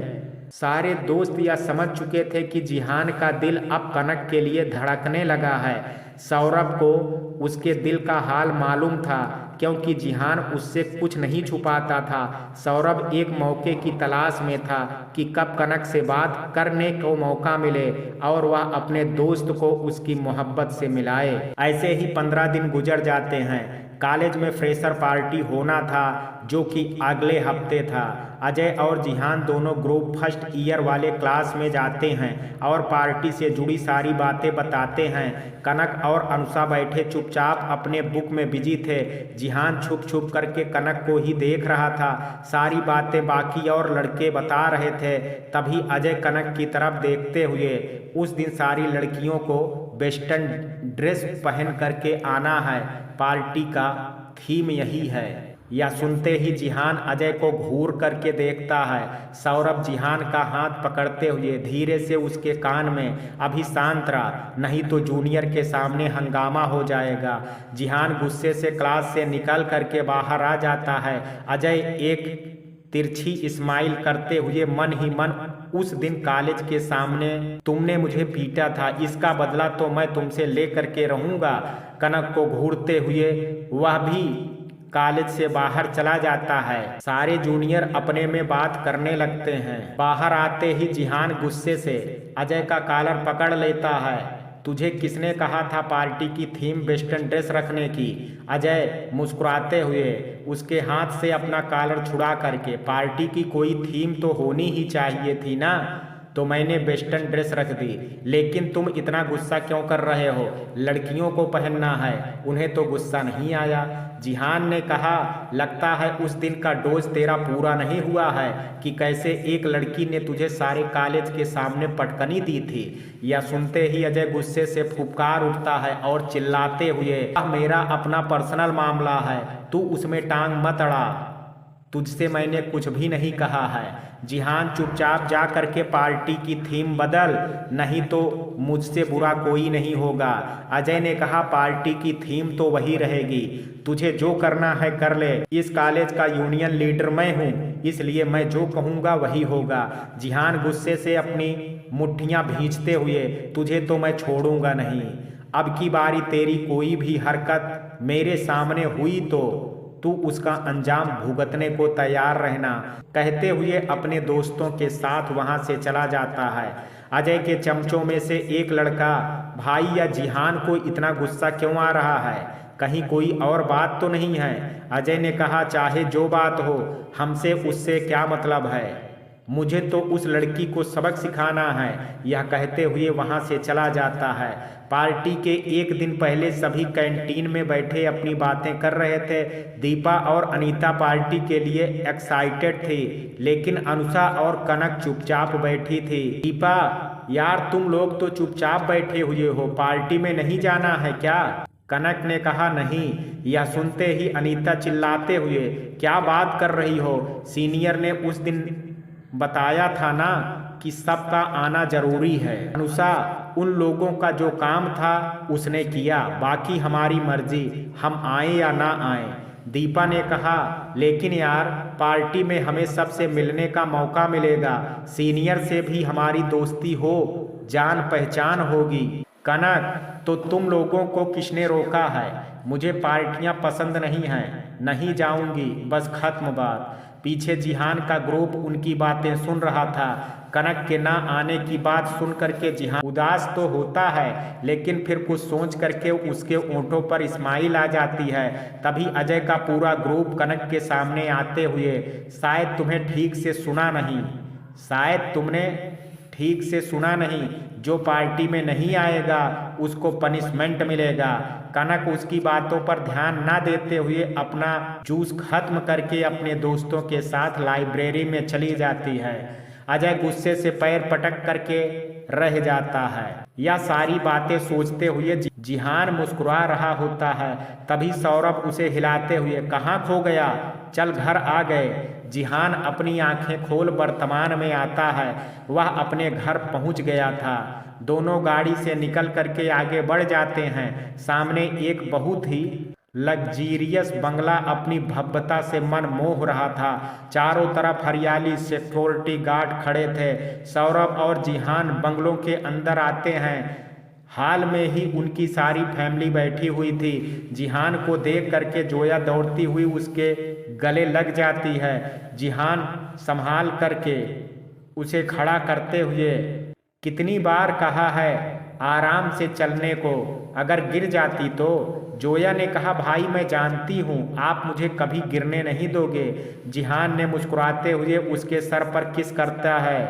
सारे दोस्त यह समझ चुके थे कि जिहान का दिल अब कनक के लिए धड़कने लगा है। सौरभ को उसके दिल का हाल मालूम था, क्योंकि जिहान उससे कुछ नहीं छुपाता था। सौरभ एक मौके की तलाश में था कि कब कनक से बात करने को मौका मिले और वह अपने दोस्त को उसकी मोहब्बत से मिलाए। ऐसे ही 15 दिन गुजर जाते हैं। कॉलेज में फ्रेशर पार्टी होना था जो कि अगले हफ्ते था। अजय और जिहान दोनों ग्रुप फर्स्ट ईयर वाले क्लास में जाते हैं और पार्टी से जुड़ी सारी बातें बताते हैं। कनक और अनुषा बैठे चुपचाप अपने बुक में बिजी थे। जिहान छुप छुप करके कनक को ही देख रहा था। सारी बातें बाकी और लड़के बता रहे थे। तभी अजय कनक की तरफ देखते हुए, उस दिन सारी लड़कियों को वेस्टर्न ड्रेस पहन करके आना है, पार्टी का थीम यही है। यह सुनते ही जिहान अजय को घूर करके देखता है। सौरभ जिहान का हाथ पकड़ते हुए धीरे से उसके कान में, अभी शांत रहा, नहीं तो जूनियर के सामने हंगामा हो जाएगा। जिहान गुस्से से क्लास से निकल करके बाहर आ जाता है। अजय एक तिरछी स्माइल करते हुए मन ही मन, उस दिन कॉलेज के सामने तुमने मुझे पीटा था, इसका बदला तो मैं तुमसे ले करके रहूंगा। कनक को घूरते हुए वह भी कॉलेज से बाहर चला जाता है। सारे जूनियर अपने में बात करने लगते हैं। बाहर आते ही जिहान गुस्से से अजय का कॉलर पकड़ लेता है। तुझे किसने कहा था पार्टी की थीम वेस्टर्न ड्रेस रखने की? अजय मुस्कुराते हुए उसके हाथ से अपना कॉलर छुड़ा करके, पार्टी की कोई थीम तो होनी ही चाहिए थी ना, तो मैंने वेस्टर्न ड्रेस रख दी। लेकिन तुम इतना गुस्सा क्यों कर रहे हो? लड़कियों को पहनना है, उन्हें तो गुस्सा नहीं आया। जिहान ने कहा, लगता है उस दिन का डोज तेरा पूरा नहीं हुआ है कि कैसे एक लड़की ने तुझे सारे कॉलेज के सामने पटकनी दी थी। यह सुनते ही अजय गुस्से से फुफकार उठता है और चिल्लाते हुए, मेरा अपना पर्सनल मामला है, तू उसमें टांग मत अड़ा, तुझसे मैंने कुछ भी नहीं कहा है। जिहान चुपचाप जा करके पार्टी की थीम बदल, नहीं तो मुझसे बुरा कोई नहीं होगा। अजय ने कहा, पार्टी की थीम तो वही रहेगी, तुझे जो करना है कर ले, इस कॉलेज का यूनियन लीडर मैं हूँ, इसलिए मैं जो कहूँगा वही होगा। जिहान गुस्से से अपनी मुट्ठियाँ भींचते हुए, तुझे तो मैं छोड़ूंगा नहीं, अब की बारी तेरी कोई भी हरकत मेरे सामने हुई तो तू उसका अंजाम भुगतने को तैयार रहना, कहते हुए अपने दोस्तों के साथ वहां से चला जाता है। अजय के चमचों में से एक लड़का, भाई या जिहान को इतना गुस्सा क्यों आ रहा है, कहीं कोई और बात तो नहीं है? अजय ने कहा, चाहे जो बात हो, हमसे उससे क्या मतलब है, मुझे तो उस लड़की को सबक सिखाना है। यह कहते हुए वहां से चला जाता है। पार्टी के एक दिन पहले सभी कैंटीन में बैठे अपनी बातें कर रहे थे। दीपा और अनीता पार्टी के लिए एक्साइटेड थी, लेकिन अनुषा और कनक चुपचाप बैठी थी। दीपा, यार तुम लोग तो चुपचाप बैठे हुए हो, पार्टी में नहीं जाना है क्या? कनक ने कहा, नहीं। यह सुनते ही अनीता चिल्लाते हुए, क्या बात कर रही हो, सीनियर ने उस दिन बताया था ना कि सबका आना जरूरी है। अनुषा, उन लोगों का जो काम था उसने किया, बाकी हमारी मर्जी, हम आए या ना आए। दीपा ने कहा, लेकिन यार पार्टी में हमें सबसे मिलने का मौका मिलेगा, सीनियर से भी हमारी दोस्ती हो, जान पहचान होगी। कनक, तो तुम लोगों को किसने रोका है? मुझे पार्टियां पसंद नहीं हैं, नहीं जाऊंगी, बस खत्म बात। पीछे जिहान का ग्रुप उनकी बातें सुन रहा था। कनक के ना आने की बात सुन करके जिहान उदास तो होता है, लेकिन फिर कुछ सोच करके उसके ओंठों पर स्माइल आ जाती है। तभी अजय का पूरा ग्रुप कनक के सामने आते हुए, शायद तुम्हें ठीक से सुना नहीं, शायद तुमने ठीक से सुना नहीं, जो पार्टी में नहीं आएगा उसको पनिशमेंट मिलेगा। कनक उसकी बातों पर ध्यान ना देते हुए अपना जूस खत्म करके अपने दोस्तों के साथ लाइब्रेरी में चली जाती है। अजय गुस्से से पैर पटक करके रह जाता है। यह सारी बातें सोचते हुए जिहान मुस्कुरा रहा होता है। तभी सौरभ उसे हिलाते हुए, कहाँ खो गया, चल घर आ गए। जिहान अपनी आंखें खोल वर्तमान में आता है। वह अपने घर पहुंच गया था। दोनों गाड़ी से निकल करके आगे बढ़ जाते हैं। सामने एक बहुत ही लग्जीरियस बंगला अपनी भव्यता से मन मोह रहा था। चारों तरफ हरियाली, सिक्योरिटी गार्ड खड़े थे। सौरभ और जिहान बंगलों के अंदर आते हैं। हाल में ही उनकी सारी फैमिली बैठी हुई थी। जिहान को देख करके जोया दौड़ती हुई उसके गले लग जाती है। जिहान संभाल करके उसे खड़ा करते हुए, कितनी बार कहा है आराम से चलने को, अगर गिर जाती तो। जोया ने कहा, भाई मैं जानती हूँ आप मुझे कभी गिरने नहीं दोगे। जिहान ने मुस्कुराते हुए उसके सर पर किस करता है।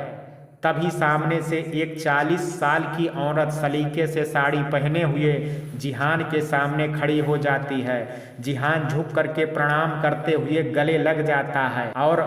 तभी सामने से एक 40 साल की औरत सलीके से साड़ी पहने हुए जिहान के सामने खड़ी हो जाती है। जिहान झुक करके प्रणाम करते हुए गले लग जाता है और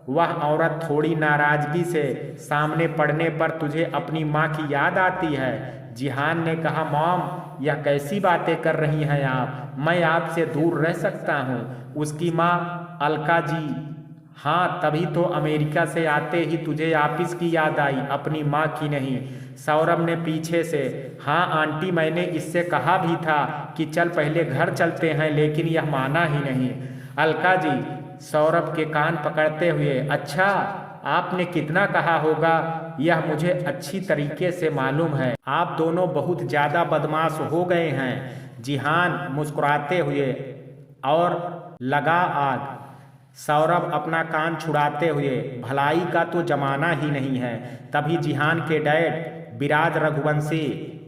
वह औरत थोड़ी नाराजगी से, सामने पड़ने पर तुझे अपनी माँ की याद आती है। जिहान ने कहा, मॉम यह कैसी बातें कर रही हैं आप, मैं आपसे दूर रह सकता हूँ। उसकी माँ अलका जी, हाँ तभी तो अमेरिका से आते ही तुझे आपिस की याद आई, अपनी माँ की नहीं। सौरभ ने पीछे से, हाँ आंटी मैंने इससे कहा भी था कि चल पहले घर चलते हैं, लेकिन यह माना ही नहीं। अलका जी, सौरभ के कान पकड़ते हुए, अच्छा आपने कितना कहा होगा यह मुझे अच्छी तरीके से मालूम है, आप दोनों बहुत ज़्यादा बदमाश हो गए हैं। जिहान मुस्कुराते हुए, और लगा आग। सौरभ अपना कान छुड़ाते हुए, भलाई का तो जमाना ही नहीं है। तभी जिहान के डैड विराज रघुवंशी,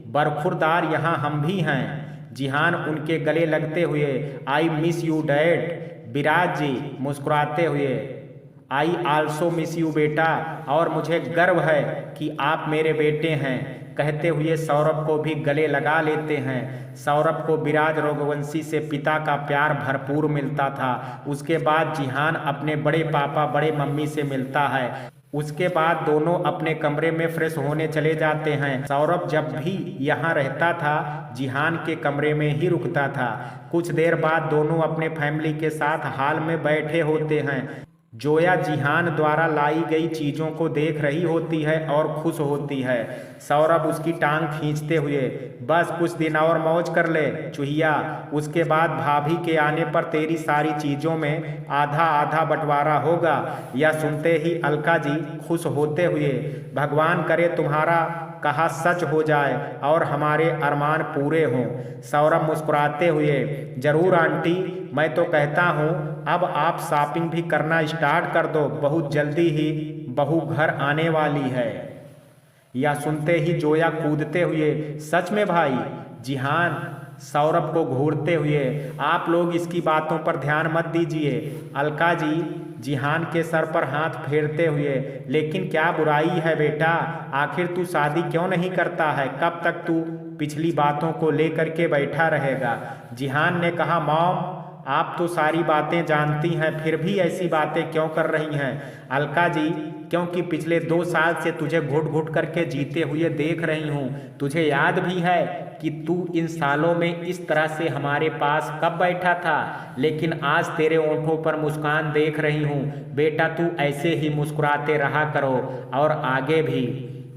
बरखुरदार यहाँ हम भी हैं। जिहान उनके गले लगते हुए, आई मिस यू डैड। विराज जी मुस्कुराते हुए, आई आल्सो मिस यू बेटा, और मुझे गर्व है कि आप मेरे बेटे हैं, कहते हुए सौरभ को भी गले लगा लेते हैं। सौरभ को विराज रघुवंशी से पिता का प्यार भरपूर मिलता था। उसके बाद जिहान अपने बड़े पापा बड़े मम्मी से मिलता है। उसके बाद दोनों अपने कमरे में फ्रेश होने चले जाते हैं। सौरभ जब भी यहाँ रहता था जिहान के कमरे में ही रुकता था। कुछ देर बाद दोनों अपने फैमिली के साथ हॉल में बैठे होते हैं। जोया जिहान द्वारा लाई गई चीज़ों को देख रही होती है और खुश होती है। सौरभ उसकी टांग खींचते हुए, बस कुछ दिन और मौज कर ले चुहिया, उसके बाद भाभी के आने पर तेरी सारी चीज़ों में आधा आधा बंटवारा होगा। यह सुनते ही अलका जी खुश होते हुए, भगवान करे तुम्हारा कहा सच हो जाए और हमारे अरमान पूरे हों। सौरभ मुस्कुराते हुए, जरूर आंटी, मैं तो कहता हूँ अब आप शॉपिंग भी करना स्टार्ट कर दो, बहुत जल्दी ही बहू घर आने वाली है। यह सुनते ही जोया कूदते हुए, सच में भाई? जिहान सौरभ को घूरते हुए, आप लोग इसकी बातों पर ध्यान मत दीजिए। अलका जी जिहान के सर पर हाथ फेरते हुए, लेकिन क्या बुराई है बेटा, आखिर तू शादी क्यों नहीं करता है? कब तक तू पिछली बातों को लेकर के बैठा रहेगा? जिहान ने कहा, मॉम आप तो सारी बातें जानती हैं, फिर भी ऐसी बातें क्यों कर रही हैं? अलका जी, क्योंकि पिछले 2 साल से तुझे घुट घुट करके जीते हुए देख रही हूँ। तुझे याद भी है कि तू इन सालों में इस तरह से हमारे पास कब बैठा था, लेकिन आज तेरे ओंठों पर मुस्कान देख रही हूँ। बेटा तू ऐसे ही मुस्कुराते रहा करो और आगे भी।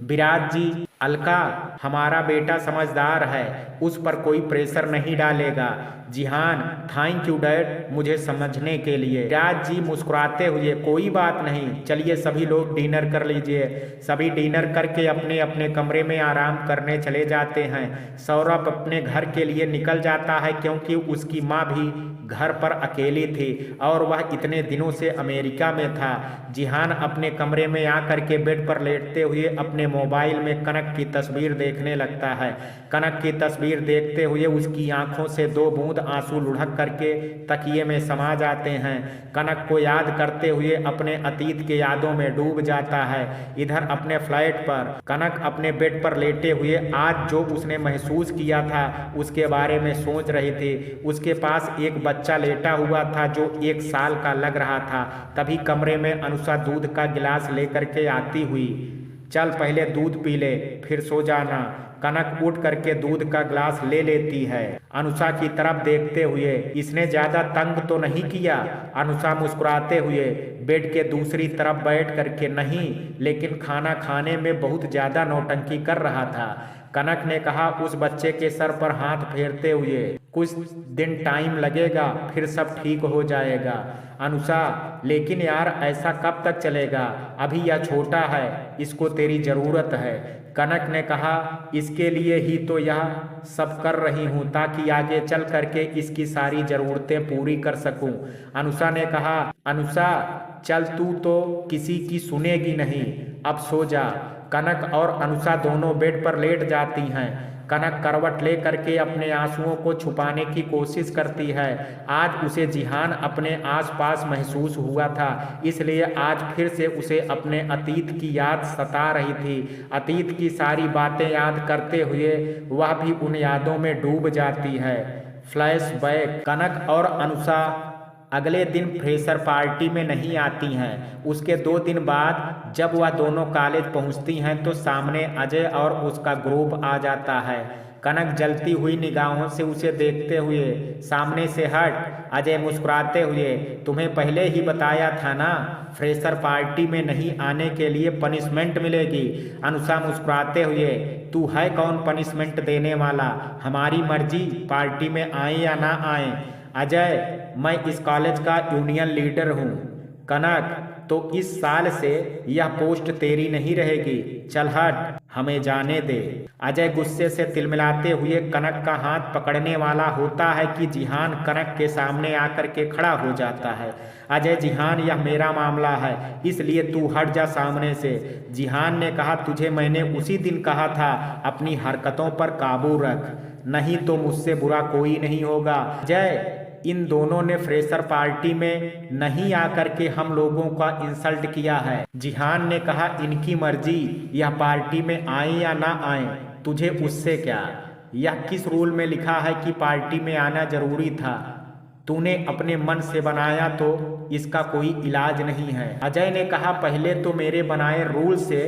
विराज जी, अलका हमारा बेटा समझदार है, उस पर कोई प्रेशर नहीं डालेगा। जिहान, थैंक यू डैड मुझे समझने के लिए। विराज जी मुस्कुराते हुए, कोई बात नहीं, चलिए सभी लोग डिनर कर लीजिए। सभी डिनर करके अपने अपने कमरे में आराम करने चले जाते हैं। सौरभ अपने घर के लिए निकल जाता है क्योंकि उसकी माँ भी घर पर अकेली थी और वह इतने दिनों से अमेरिका में था। जिहान अपने कमरे में आकर के बेड पर लेटते हुए अपने मोबाइल में कनक की तस्वीर देखने लगता है। कनक की तस्वीर देखते हुए उसकी आंखों से 2 बूंद आंसू लुढ़क करके तकिए में समा जाते हैं। कनक को याद करते हुए अपने अतीत के यादों में डूब जाता है। इधर अपने फ्लैट पर कनक अपने बेड पर लेटे हुए आज जो उसने महसूस किया था उसके बारे में सोच रही थी। उसके पास एक बच्चा लेटा हुआ था जो 1 साल का लग रहा था। तभी कमरे में अनुषा दूध का गिलास लेकर के आती हुई, चल पहले दूध पी ले फिर सो जाना। कनक उठ करके दूध का गिलास ले लेती है। अनुषा की तरफ देखते हुए, इसने ज्यादा तंग तो नहीं किया? अनुषा मुस्कुराते हुए बेड के दूसरी तरफ बैठ करके, नहीं, लेकिन खाना खाने में बहुत ज्यादा नौटंकी कर रहा था। कनक ने कहा उस बच्चे के सर पर हाथ फेरते हुए। कुछ दिन टाइम लगेगा, फिर सब ठीक हो जाएगा। अनुषा, लेकिन यार ऐसा कब तक चलेगा? अभी यह छोटा है, इसको तेरी जरूरत है। कनक ने कहा इसके लिए ही तो यह सब कर रही हूँ, ताकि आगे चल करके इसकी सारी जरूरतें पूरी कर सकूं। अनुषा ने कहा अनुषा चल, तू तो किसी की सुनेगी नहीं, अब सो जा। कनक और अनुषा दोनों बेड पर लेट जाती हैं। कनक करवट ले करके अपने आंसुओं को छुपाने की कोशिश करती है। आज उसे जिहान अपने आसपास महसूस हुआ था, इसलिए आज फिर से उसे अपने अतीत की याद सता रही थी। अतीत की सारी बातें याद करते हुए वह भी उन यादों में डूब जाती है। फ्लैशबैक। कनक और अनुषा अगले दिन फ्रेशर पार्टी में नहीं आती हैं। उसके 2 दिन बाद जब वह दोनों कॉलेज पहुंचती हैं तो सामने अजय और उसका ग्रुप आ जाता है। कनक जलती हुई निगाहों से उसे देखते हुए सामने से हट। अजय मुस्कुराते हुए, तुम्हें पहले ही बताया था ना, फ्रेशर पार्टी में नहीं आने के लिए पनिशमेंट मिलेगी। अनुषा मुस्कुराते हुए, तू है कौन पनिशमेंट देने वाला? हमारी मर्जी, पार्टी में आए या ना आए। अजय, मैं इस कॉलेज का यूनियन लीडर हूँ। कनक, तो इस साल से यह पोस्ट तेरी नहीं रहेगी, चल हट, हमें जाने दे। अजय गुस्से से तिलमिलाते हुए कनक का हाथ पकड़ने वाला होता है कि जिहान कनक के सामने आकर के खड़ा हो जाता है। अजय, जिहान यह मेरा मामला है, इसलिए तू हट जा सामने से। जिहान ने कहा तुझे मैंने उसी दिन कहा था अपनी हरकतों पर काबू रख, नहीं तो मुझसे बुरा कोई नहीं होगा। अजय, इन दोनों ने फ्रेशर पार्टी में नहीं आकर के हम लोगों का इंसल्ट किया है। जिहान ने कहा इनकी मर्जी, यह पार्टी में आए या ना आए, तुझे उससे क्या? यह किस रूल में लिखा है कि पार्टी में आना जरूरी था? तूने अपने मन से बनाया तो इसका कोई इलाज नहीं है। अजय ने कहा पहले तो मेरे बनाए रूल से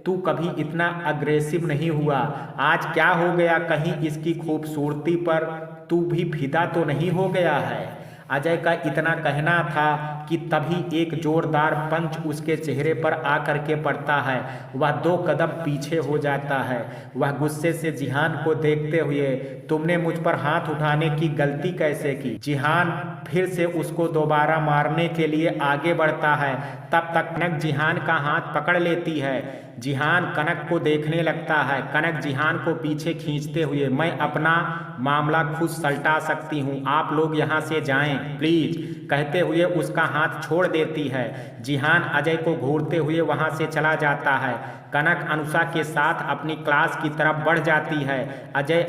तू कभी इतना अग्रेसिव नहीं हुआ, आज क्या हो गया? कहीं इसकी खूबसूरती पर तू भी फिदा तो नहीं हो गया है? अजय का इतना कहना था कि तभी एक जोरदार पंच उसके चेहरे पर आकर के पड़ता है। वह 2 कदम पीछे हो जाता है। वह गुस्से से जिहान को देखते हुए, तुमने मुझ पर हाथ उठाने की गलती कैसे की? जिहान फिर से उसको दोबारा मारने के लिए आगे बढ़ता है। तब तक कनक जिहान का हाथ पकड़ लेती है। जिहान कनक को देखने लगता है। कनक जिहान को पीछे खींचते हुए, मैं अपना मामला खुद सलटा सकती हूँ, आप लोग यहाँ से जाएं प्लीज, कहते हुए उसका हाथ छोड़ देती है। जिहान अजय को घूरते हुए वहाँ से चला जाता है। कनक अनुषा के साथ अपनी क्लास की तरफ बढ़ जाती है। अजय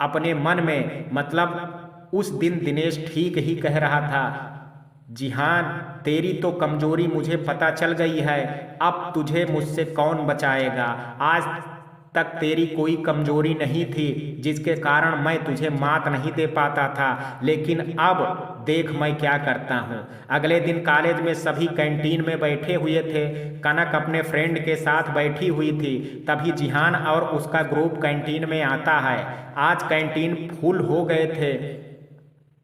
अपने मन में, मतलब उस दिन दिनेश ठीक ही कह रहा था, जिहान तेरी तो कमजोरी मुझे पता चल गई है, अब तुझे मुझसे कौन बचाएगा? आज तक तेरी कोई कमजोरी नहीं थी जिसके कारण मैं तुझे मात नहीं दे पाता था, लेकिन अब देख मैं क्या करता हूँ। अगले दिन कॉलेज में सभी कैंटीन में बैठे हुए थे। कनक अपने फ्रेंड के साथ बैठी हुई थी। तभी जिहान और उसका ग्रुप कैंटीन में आता है। आज कैंटीन फुल हो गए थे,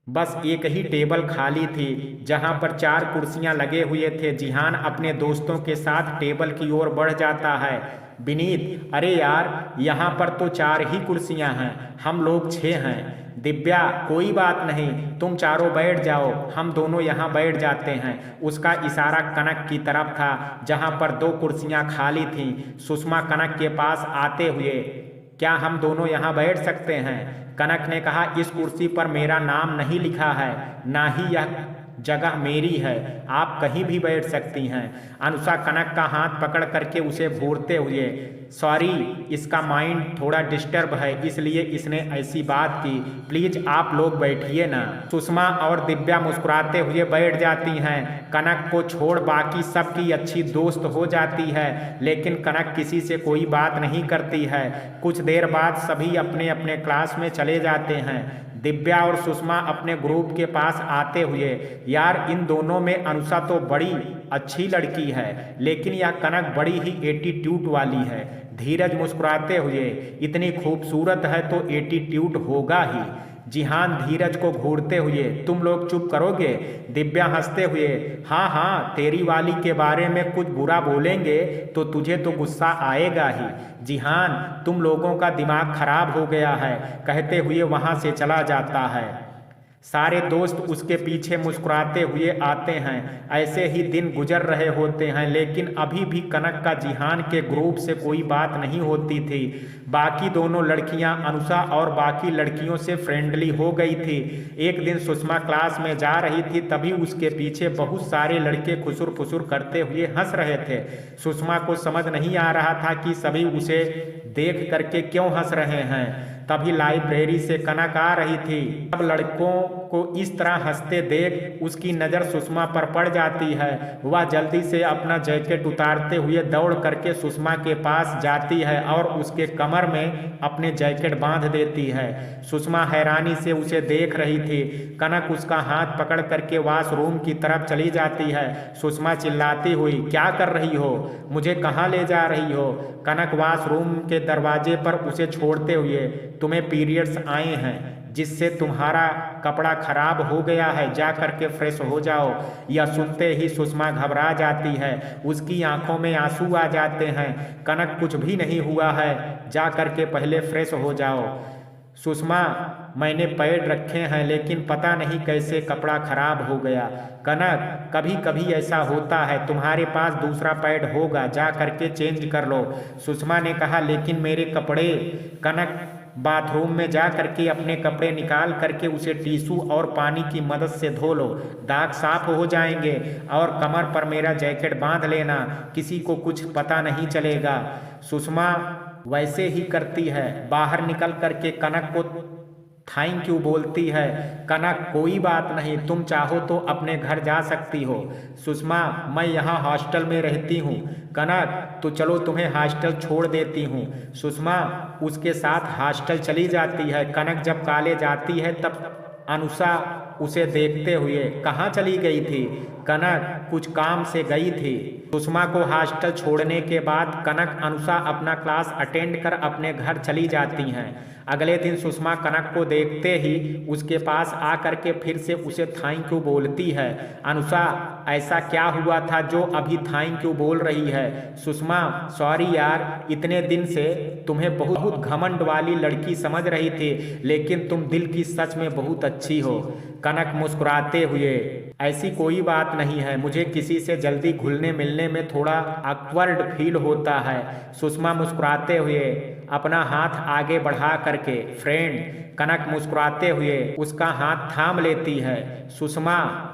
बस एक ही टेबल खाली थी जहां पर 4 कुर्सियां लगे हुए थे। जिहान अपने दोस्तों के साथ टेबल की ओर बढ़ जाता है। विनीत, अरे यार यहाँ पर तो 4 ही कुर्सियां हैं, हम लोग 6 हैं। दिव्या, कोई बात नहीं, तुम चारों बैठ जाओ, हम दोनों यहाँ बैठ जाते हैं। उसका इशारा कनक की तरफ था जहाँ पर 2 कुर्सियां खाली थीं। सुषमा कनक के पास आते हुए, क्या हम दोनों यहाँ बैठ सकते हैं? कनक ने कहा इस कुर्सी पर मेरा नाम नहीं लिखा है, ना ही यह जगह मेरी है, आप कहीं भी बैठ सकती हैं। अनुषा कनक का हाथ पकड़ करके उसे घूरते हुए, सॉरी, इसका माइंड थोड़ा डिस्टर्ब है इसलिए इसने ऐसी बात की, प्लीज आप लोग बैठिए ना। सुषमा और दिव्या मुस्कुराते हुए बैठ जाती हैं। कनक को छोड़ बाकी सबकी अच्छी दोस्त हो जाती है, लेकिन कनक किसी से कोई बात नहीं करती है। कुछ देर बाद सभी अपने अपने क्लास में चले जाते हैं। दिव्या और सुषमा अपने ग्रुप के पास आते हुए, यार इन दोनों में अनुषा तो बड़ी अच्छी लड़की है, लेकिन यह कनक बड़ी ही एटीट्यूड वाली है। धीरज मुस्कुराते हुए, इतनी खूबसूरत है तो एटीट्यूड होगा ही। जिहान धीरज को घूरते हुए, तुम लोग चुप करोगे? दिव्या हंसते हुए, हाँ हाँ, तेरी वाली के बारे में कुछ बुरा बोलेंगे तो तुझे तो गुस्सा आएगा ही। जिहान, तुम लोगों का दिमाग खराब हो गया है, कहते हुए वहाँ से चला जाता है। सारे दोस्त उसके पीछे मुस्कुराते हुए आते हैं। ऐसे ही दिन गुजर रहे होते हैं, लेकिन अभी भी कनक का जिहान के ग्रुप से कोई बात नहीं होती थी। बाकी दोनों लड़कियां अनुषा और बाकी लड़कियों से फ्रेंडली हो गई थी। एक दिन सुषमा क्लास में जा रही थी, तभी उसके पीछे बहुत सारे लड़के खुसुर फुसुर करते हुए हंस रहे थे। सुषमा को समझ नहीं आ रहा था कि सभी उसे देख करके क्यों हंस रहे हैं। तभी लाइब्रेरी से कनक आ रही थी। अब लड़कों को इस तरह हंसते देख उसकी नज़र सुषमा पर पड़ जाती है। वह जल्दी से अपना जैकेट उतारते हुए दौड़ करके सुषमा के पास जाती है और उसके कमर में अपने जैकेट बांध देती है। सुषमा हैरानी से उसे देख रही थी। कनक उसका हाथ पकड़ करके वॉशरूम की तरफ चली जाती है। सुषमा चिल्लाती हुई, क्या कर रही हो? मुझे कहाँ ले जा रही हो? कनक वॉशरूम के दरवाजे पर उसे छोड़ते हुए, तुम्हें पीरियड्स आए हैं जिससे तुम्हारा कपड़ा खराब हो गया है, जा करके फ्रेश हो जाओ। यह सुनते ही सुषमा घबरा जाती है, उसकी आंखों में आंसू आ जाते हैं। कनक, कुछ भी नहीं हुआ है, जा करके पहले फ्रेश हो जाओ। सुषमा, मैंने पैड रखे हैं लेकिन पता नहीं कैसे कपड़ा खराब हो गया। कनक, कभी कभी ऐसा होता है, तुम्हारे पास दूसरा पैड होगा, जा करके चेंज कर लो। सुषमा ने कहा, लेकिन मेरे कपड़े। कनक बाथरूम में जा करके अपने कपड़े निकाल करके उसे टिश्यू और पानी की मदद से धो लो, दाग साफ हो जाएंगे। और कमर पर मेरा जैकेट बांध लेना, किसी को कुछ पता नहीं चलेगा। सुषमा वैसे ही करती है। बाहर निकल करके कनक को थैंक यू बोलती है। कनक, कोई बात नहीं, तुम चाहो तो अपने घर जा सकती हो। सुषमा, मैं यहाँ हॉस्टल में रहती हूँ। कनक, तो चलो तुम्हें हॉस्टल छोड़ देती हूँ। सुषमा उसके साथ हॉस्टल चली जाती है। कनक जब कॉलेज आती है तब अनुषा उसे देखते हुए, कहाँ चली गई थी? कनक, कुछ काम से गई थी। सुषमा को हॉस्टल छोड़ने के बाद कनक अनुषा अपना क्लास अटेंड कर अपने घर चली जाती हैं। अगले दिन सुषमा कनक को देखते ही उसके पास आकर के फिर से उसे थैंक यू बोलती है। अनुषा, ऐसा क्या हुआ था जो अभी थैंक यू बोल रही है? सुषमा, सॉरी यार, इतने दिन से तुम्हें बहुत घमंड वाली लड़की समझ रही थी, लेकिन तुम दिल की सच में बहुत अच्छी हो। कनक मुस्कुराते हुए, ऐसी कोई बात नहीं है, मुझे किसी से जल्दी घुलने मिलने में थोड़ा ऑकवर्ड फील होता है। सुषमा मुस्कुराते हुए अपना हाथ आगे बढ़ा करके, फ्रेंड। कनक मुस्कुराते हुए उसका हाथ थाम लेती है। सुषमा,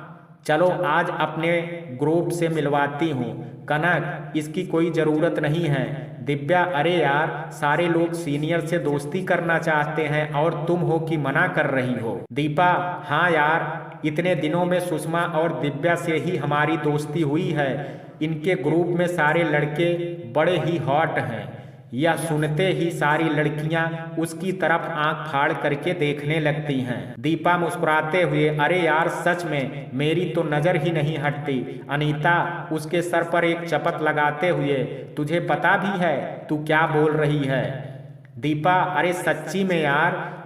चलो आज अपने ग्रुप से मिलवाती हूँ। कनक, इसकी कोई ज़रूरत नहीं है। दिव्या, अरे यार, सारे लोग सीनियर से दोस्ती करना चाहते हैं और तुम हो कि मना कर रही हो। दीपा, हाँ यार, इतने दिनों में सुषमा और दिव्या से ही हमारी दोस्ती हुई है। इनके ग्रुप में सारे लड़के बड़े ही हॉट हैं। यह सुनते ही सारी लड़कियां उसकी तरफ आंख फाड़ करके देखने लगती हैं। दीपा मुस्कुराते हुए, अरे यार, सच में मेरी तो नज़र ही नहीं हटती। अनीता उसके सर पर एक चपत लगाते हुए, तुझे पता भी है तू क्या बोल रही है? दीपा, अरे सच्ची में यार,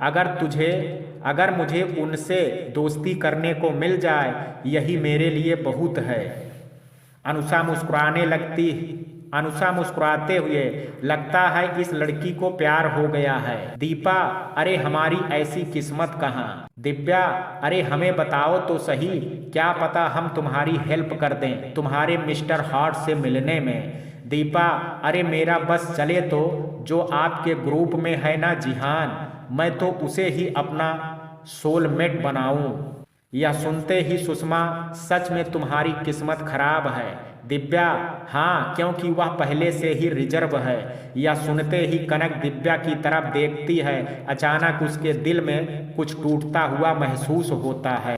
अगर मुझे उनसे दोस्ती करने को मिल जाए, यही मेरे लिए बहुत है। अनुषा मुस्कुराते हुए, लगता है इस लड़की को प्यार हो गया है। दीपा, अरे हमारी ऐसी किस्मत कहाँ। दिव्या, अरे हमें बताओ तो सही, क्या पता हम तुम्हारी हेल्प कर दें तुम्हारे मिस्टर हॉट से मिलने में। दीपा, अरे मेरा बस चले तो, जो आपके ग्रुप में है ना जिहान, मैं तो उसे ही अपना सोलमेट बनाऊं। यह सुनते ही सुषमा, सच में तुम्हारी किस्मत खराब है। दिव्या, हाँ, क्योंकि वह पहले से ही रिजर्व है। यह सुनते ही कनक दिव्या की तरफ देखती है। अचानक उसके दिल में कुछ टूटता हुआ महसूस होता है,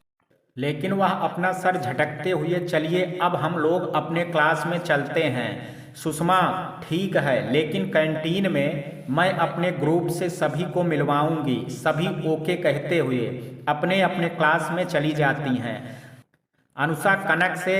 लेकिन वह अपना सर झटकते हुए, चलिए अब हम लोग अपने क्लास में चलते हैं। सुषमा, ठीक है, लेकिन कैंटीन में मैं अपने ग्रुप से सभी को मिलवाऊंगी। सभी ओके कहते हुए अपने अपने क्लास में चली जाती हैं। अनुषा कनक से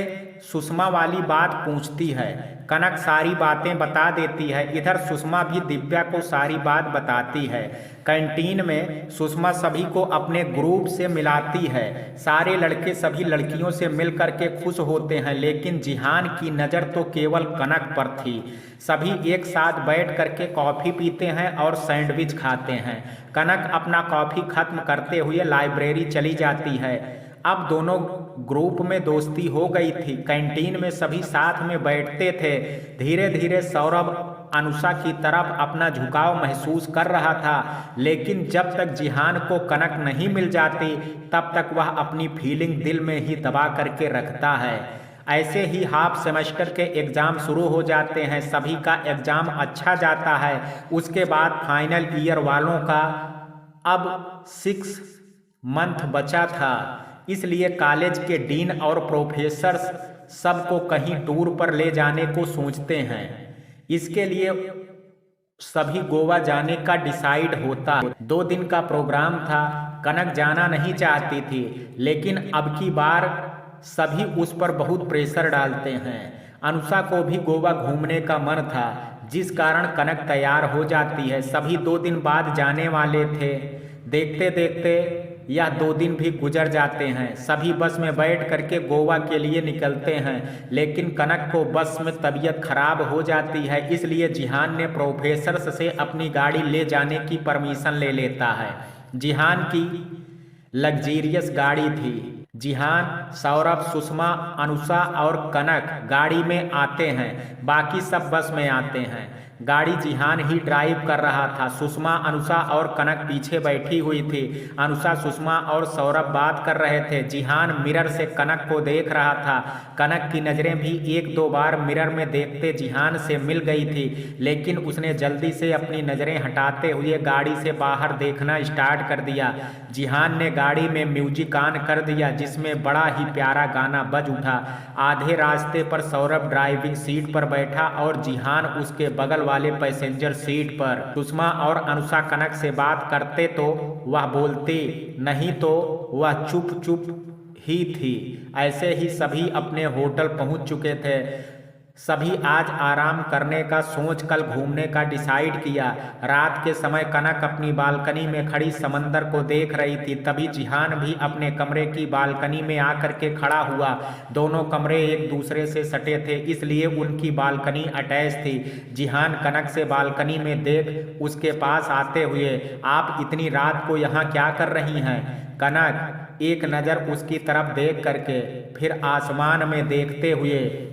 सुषमा वाली बात पूछती है। कनक सारी बातें बता देती है। इधर सुषमा भी दिव्या को सारी बात बताती है। कैंटीन में सुषमा सभी को अपने ग्रुप से मिलाती है। सारे लड़के सभी लड़कियों से मिल करके खुश होते हैं, लेकिन जिहान की नज़र तो केवल कनक पर थी। सभी एक साथ बैठ करके कॉफ़ी पीते हैं और सैंडविच खाते हैं। कनक अपना कॉफ़ी खत्म करते हुए लाइब्रेरी चली जाती है। अब दोनों ग्रुप में दोस्ती हो गई थी। कैंटीन में सभी साथ में बैठते थे। धीरे धीरे सौरभ अनुषा की तरफ अपना झुकाव महसूस कर रहा था, लेकिन जब तक जिहान को कनक नहीं मिल जाती तब तक वह अपनी फीलिंग दिल में ही दबा करके रखता है। ऐसे ही हाफ सेमेस्टर के एग्ज़ाम शुरू हो जाते हैं। सभी का एग्ज़ाम अच्छा जाता है। उसके बाद फाइनल ईयर वालों का अब 6 मंथ बचा था, इसलिए कॉलेज के डीन और प्रोफेसर्स सबको कहीं टूर पर ले जाने को सोचते हैं। इसके लिए सभी गोवा जाने का डिसाइड होता है। 2 दिन का प्रोग्राम था। कनक जाना नहीं चाहती थी, लेकिन अब की बार सभी उस पर बहुत प्रेशर डालते हैं। अनुषा को भी गोवा घूमने का मन था, जिस कारण कनक तैयार हो जाती है। सभी 2 दिन बाद जाने वाले थे। देखते देखते यह 2 दिन भी गुजर जाते हैं। सभी बस में बैठ करके गोवा के लिए निकलते हैं, लेकिन कनक को बस में तबीयत खराब हो जाती है। इसलिए जिहान ने प्रोफेसर से अपनी गाड़ी ले जाने की परमिशन ले लेता है। जिहान की लग्जीरियस गाड़ी थी। जिहान, सौरभ, सुषमा, अनुषा और कनक गाड़ी में आते हैं। बाकी सब बस में आते हैं। गाड़ी जिहान ही ड्राइव कर रहा था। सुषमा, अनुषा और कनक पीछे बैठी हुई थी। अनुषा, सुषमा और सौरभ बात कर रहे थे। जिहान मिरर से कनक को देख रहा था। कनक की नज़रें भी 1-2 बार मिरर में देखते जिहान से मिल गई थी, लेकिन उसने जल्दी से अपनी नज़रें हटाते हुए गाड़ी से बाहर देखना स्टार्ट कर दिया। जिहान ने गाड़ी में म्यूजिक ऑन कर दिया, जिसमें बड़ा ही प्यारा गाना बज उठा। आधे रास्ते पर सौरभ ड्राइविंग सीट पर बैठा और जिहान उसके बगल वाले पैसेंजर सीट पर। सुषमा और अनुषा कनक से बात करते तो वह बोलती, नहीं तो वह चुप चुप ही थी। ऐसे ही सभी अपने होटल पहुंच चुके थे। सभी आज आराम करने का सोच कल घूमने का डिसाइड किया। रात के समय कनक अपनी बालकनी में खड़ी समंदर को देख रही थी। तभी जिहान भी अपने कमरे की बालकनी में आकर के खड़ा हुआ। दोनों कमरे एक दूसरे से सटे थे, इसलिए उनकी बालकनी अटैच थी। जिहान कनक से बालकनी में देख उसके पास आते हुए, आप इतनी रात को यहाँ क्या कर रही हैं? कनक एक नज़र उसकी तरफ देख करके फिर आसमान में देखते हुए,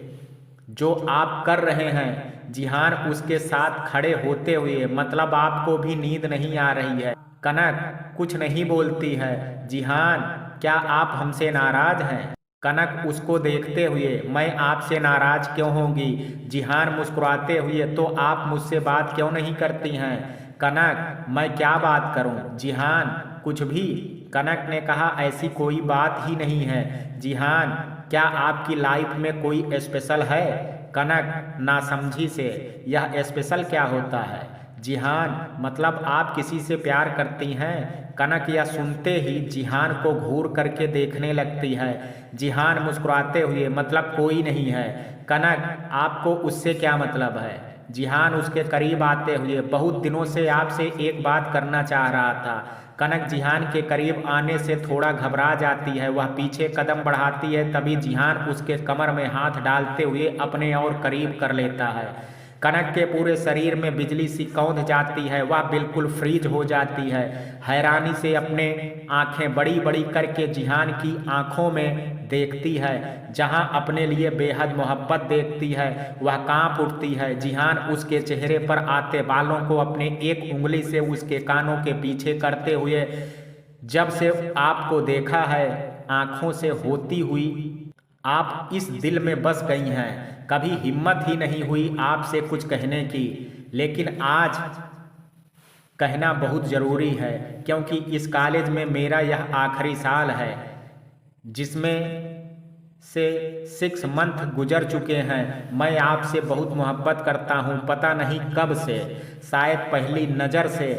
जो आप कर रहे हैं। जिहान उसके साथ खड़े होते हुए, मतलब आपको भी नींद नहीं आ रही है? कनक कुछ नहीं बोलती है। जिहान, क्या आप हमसे नाराज हैं? कनक उसको देखते हुए, मैं आपसे नाराज क्यों होंगी? जिहान मुस्कुराते हुए, तो आप मुझसे बात क्यों नहीं करती हैं? कनक, मैं क्या बात करूं? जिहान, कुछ भी। कनक ने कहा, ऐसी कोई बात ही नहीं है। जिहान, क्या आपकी लाइफ में कोई स्पेशल है? कनक नासमझी से, यह स्पेशल क्या होता है? जिहान, मतलब आप किसी से प्यार करती हैं? कनक यह सुनते ही जिहान को घूर करके देखने लगती है। जिहान मुस्कुराते हुए, मतलब कोई नहीं है। कनक, आपको उससे क्या मतलब है? जिहान उसके करीब आते हुए, बहुत दिनों से आपसे एक बात करना चाह रहा था। कनक जिहान के करीब आने से थोड़ा घबरा जाती है। वह पीछे कदम बढ़ाती है, तभी जिहान उसके कमर में हाथ डालते हुए अपने और करीब कर लेता है। कनक के पूरे शरीर में बिजली सी कौंध जाती है। वह बिल्कुल फ्रीज हो जाती है। हैरानी से अपने आंखें बड़ी बड़ी करके जिहान की आंखों में देखती है। जहां अपने लिए बेहद मोहब्बत देखती है, वह कांप उठती है। जिहान उसके चेहरे पर आते बालों को अपने एक उंगली से उसके कानों के पीछे करते हुए, जब से आपको देखा है आंखों से होती हुई आप इस दिल में बस गई हैं। कभी हिम्मत ही नहीं हुई आपसे कुछ कहने की, लेकिन आज कहना बहुत ज़रूरी है, क्योंकि इस कॉलेज में मेरा यह आखिरी साल है, जिसमें से 6 मंथ गुजर चुके हैं। मैं आपसे बहुत मोहब्बत करता हूँ, पता नहीं कब से, शायद पहली नज़र से,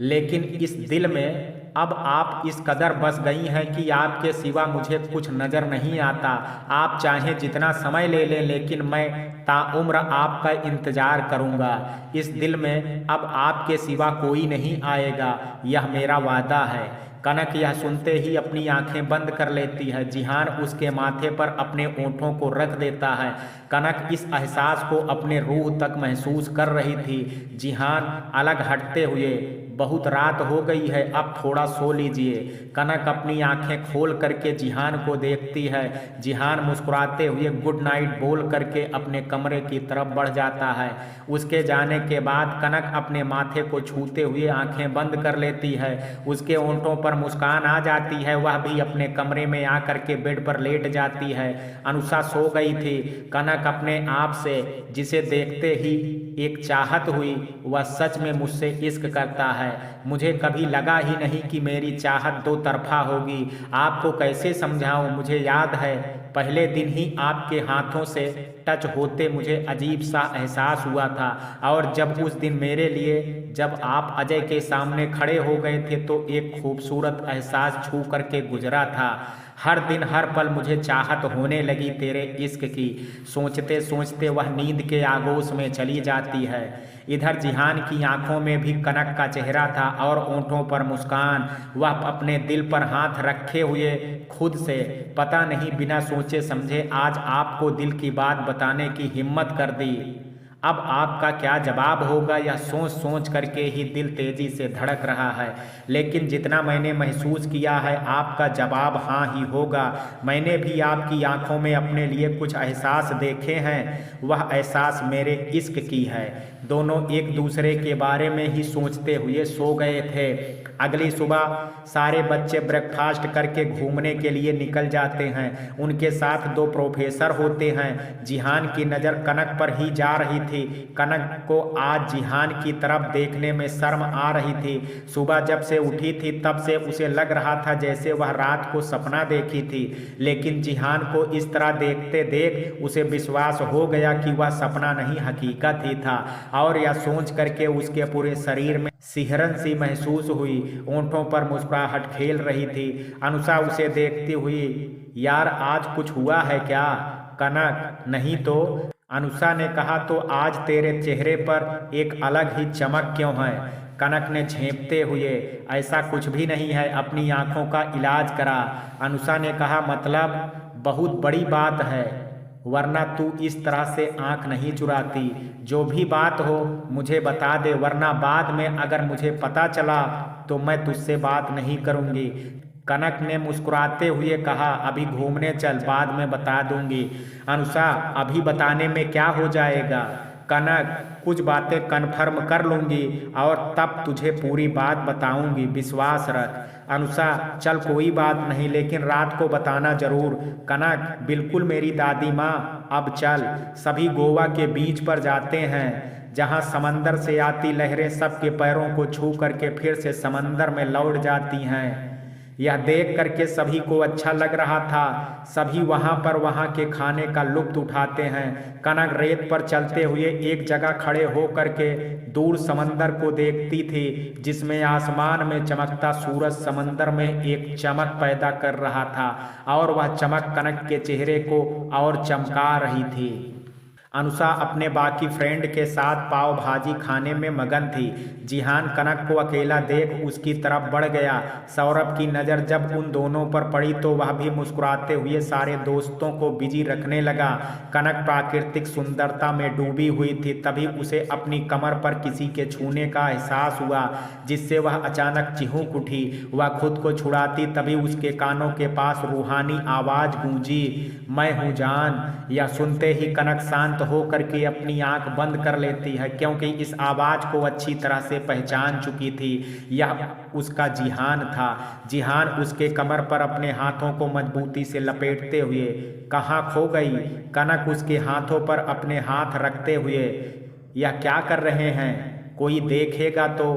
लेकिन इस दिल में अब आप इस कदर बस गई हैं कि आपके सिवा मुझे कुछ नज़र नहीं आता। आप चाहें जितना समय ले लें, लेकिन मैं ताउम्र आपका इंतज़ार करूँगा। इस दिल में अब आपके सिवा कोई नहीं आएगा, यह मेरा वादा है। कनक यह सुनते ही अपनी आंखें बंद कर लेती है। जिहान उसके माथे पर अपने ओंठों को रख देता है। कनक इस एहसास को अपने रूह तक महसूस कर रही थी। जिहान अलग हटते हुए, बहुत रात हो गई है, अब थोड़ा सो लीजिए। कनक अपनी आंखें खोल करके जिहान को देखती है। जिहान मुस्कुराते हुए गुड नाइट बोल करके अपने कमरे की तरफ बढ़ जाता है। उसके जाने के बाद कनक अपने माथे को छूते हुए आंखें बंद कर लेती है। उसके होंठों पर मुस्कान आ जाती है। वह भी अपने कमरे में आकर के बेड पर लेट जाती है। अनुषा सो गई थी। कनक अपने आप से, जिसे देखते ही एक चाहत हुई, वह सच में मुझसे इश्क करता है। मुझे कभी लगा ही नहीं कि मेरी चाहत दो तरफा होगी। आपको कैसे समझाऊं, मुझे याद है पहले दिन ही आपके हाथों से टच होते मुझे अजीब सा एहसास हुआ था। और जब उस दिन मेरे लिए, जब आप अजय के सामने खड़े हो गए थे, तो एक खूबसूरत एहसास छू करके गुजरा था। हर दिन हर पल मुझे चाहत होने लगी तेरे इश्क की। सोचते सोचते वह नींद के आगोश में चली जाती है। इधर जिहान की आंखों में भी कनक का चेहरा था और ओंठों पर मुस्कान। वह अपने दिल पर हाथ रखे हुए खुद से, पता नहीं बिना सोचे समझे, आज आपको दिल की बात बताने की हिम्मत कर दी। अब आपका क्या जवाब होगा, यह सोच सोच करके ही दिल तेजी से धड़क रहा है। लेकिन जितना मैंने महसूस किया है, आपका जवाब हाँ ही होगा। मैंने भी आपकी आंखों में अपने लिए कुछ एहसास देखे हैं। वह एहसास मेरे इश्क की है। दोनों एक दूसरे के बारे में ही सोचते हुए सो गए थे। अगली सुबह सारे बच्चे ब्रेकफास्ट करके घूमने के लिए निकल जाते हैं। उनके साथ दो प्रोफेसर होते हैं। जिहान की नज़र कनक पर ही जा रही थी। कनक को आज जिहान की तरफ देखने में शर्म आ रही थी। सुबह जब से उठी थी तब से उसे लग रहा था जैसे वह रात को सपना देखी थी। लेकिन जिहान को इस तरह देखते देख उसे विश्वास हो गया कि वह सपना नहीं, हकीकत ही था। और यह सोच करके उसके पूरे शरीर में सिहरन सी महसूस हुई। ओंठों पर मुस्कुराहट खेल रही थी। अनुषा उसे देखती हुई, यार आज कुछ हुआ है क्या? कनक, नहीं तो। अनुषा ने कहा, तो आज तेरे चेहरे पर एक अलग ही चमक क्यों है? कनक ने झेंपते हुए, ऐसा कुछ भी नहीं है, अपनी आंखों का इलाज करा। अनुषा ने कहा, मतलब बहुत बड़ी बात है, वरना तू इस तरह से आंख नहीं चुराती। जो भी बात हो मुझे बता दे, वरना बाद में अगर मुझे पता चला तो मैं तुझसे बात नहीं करूँगी। कनक ने मुस्कुराते हुए कहा, अभी घूमने चल, बाद में बता दूंगी। अनुषा, अभी बताने में क्या हो जाएगा? कनक, कुछ बातें कन्फर्म कर लूँगी और तब तुझे पूरी बात बताऊंगी, विश्वास रख। अनुषा, चल कोई बात नहीं, लेकिन रात को बताना जरूर। कनक, बिल्कुल मेरी दादी माँ, अब चल। सभी गोवा के बीच पर जाते हैं, जहाँ समंदर से आती लहरें सबके पैरों को छू करके फिर से समंदर में लौट जाती हैं। यह देख करके सभी को अच्छा लग रहा था। सभी वहाँ के खाने का लुत्फ उठाते हैं। कनक रेत पर चलते हुए एक जगह खड़े हो करके दूर समंदर को देखती थी, जिसमें आसमान में चमकता सूरज समंदर में एक चमक पैदा कर रहा था और वह चमक कनक के चेहरे को और चमका रही थी। अनुषा अपने बाकी फ्रेंड के साथ पाव भाजी खाने में मगन थी। जिहान कनक को अकेला देख उसकी तरफ बढ़ गया। सौरभ की नज़र जब उन दोनों पर पड़ी तो वह भी मुस्कुराते हुए सारे दोस्तों को बिजी रखने लगा। कनक प्राकृतिक सुंदरता में डूबी हुई थी। तभी उसे अपनी कमर पर किसी के छूने का एहसास हुआ, जिससे वह अचानक चिहुक उठी। वह खुद को छुड़ाती तभी उसके कानों के पास रूहानी आवाज़ गूंजी, मैं हूँ जान। यह सुनते ही कनक शांत हो करके अपनी आंख बंद कर लेती है, क्योंकि इस आवाज को अच्छी तरह से पहचान चुकी थी। यह उसका जिहान था। जिहान उसके कमर पर अपने हाथों को मजबूती से लपेटते हुए, कहाँ खो गई? कनक उसके हाथों पर अपने हाथ रखते हुए, यह क्या कर रहे हैं? कोई देखेगा तो?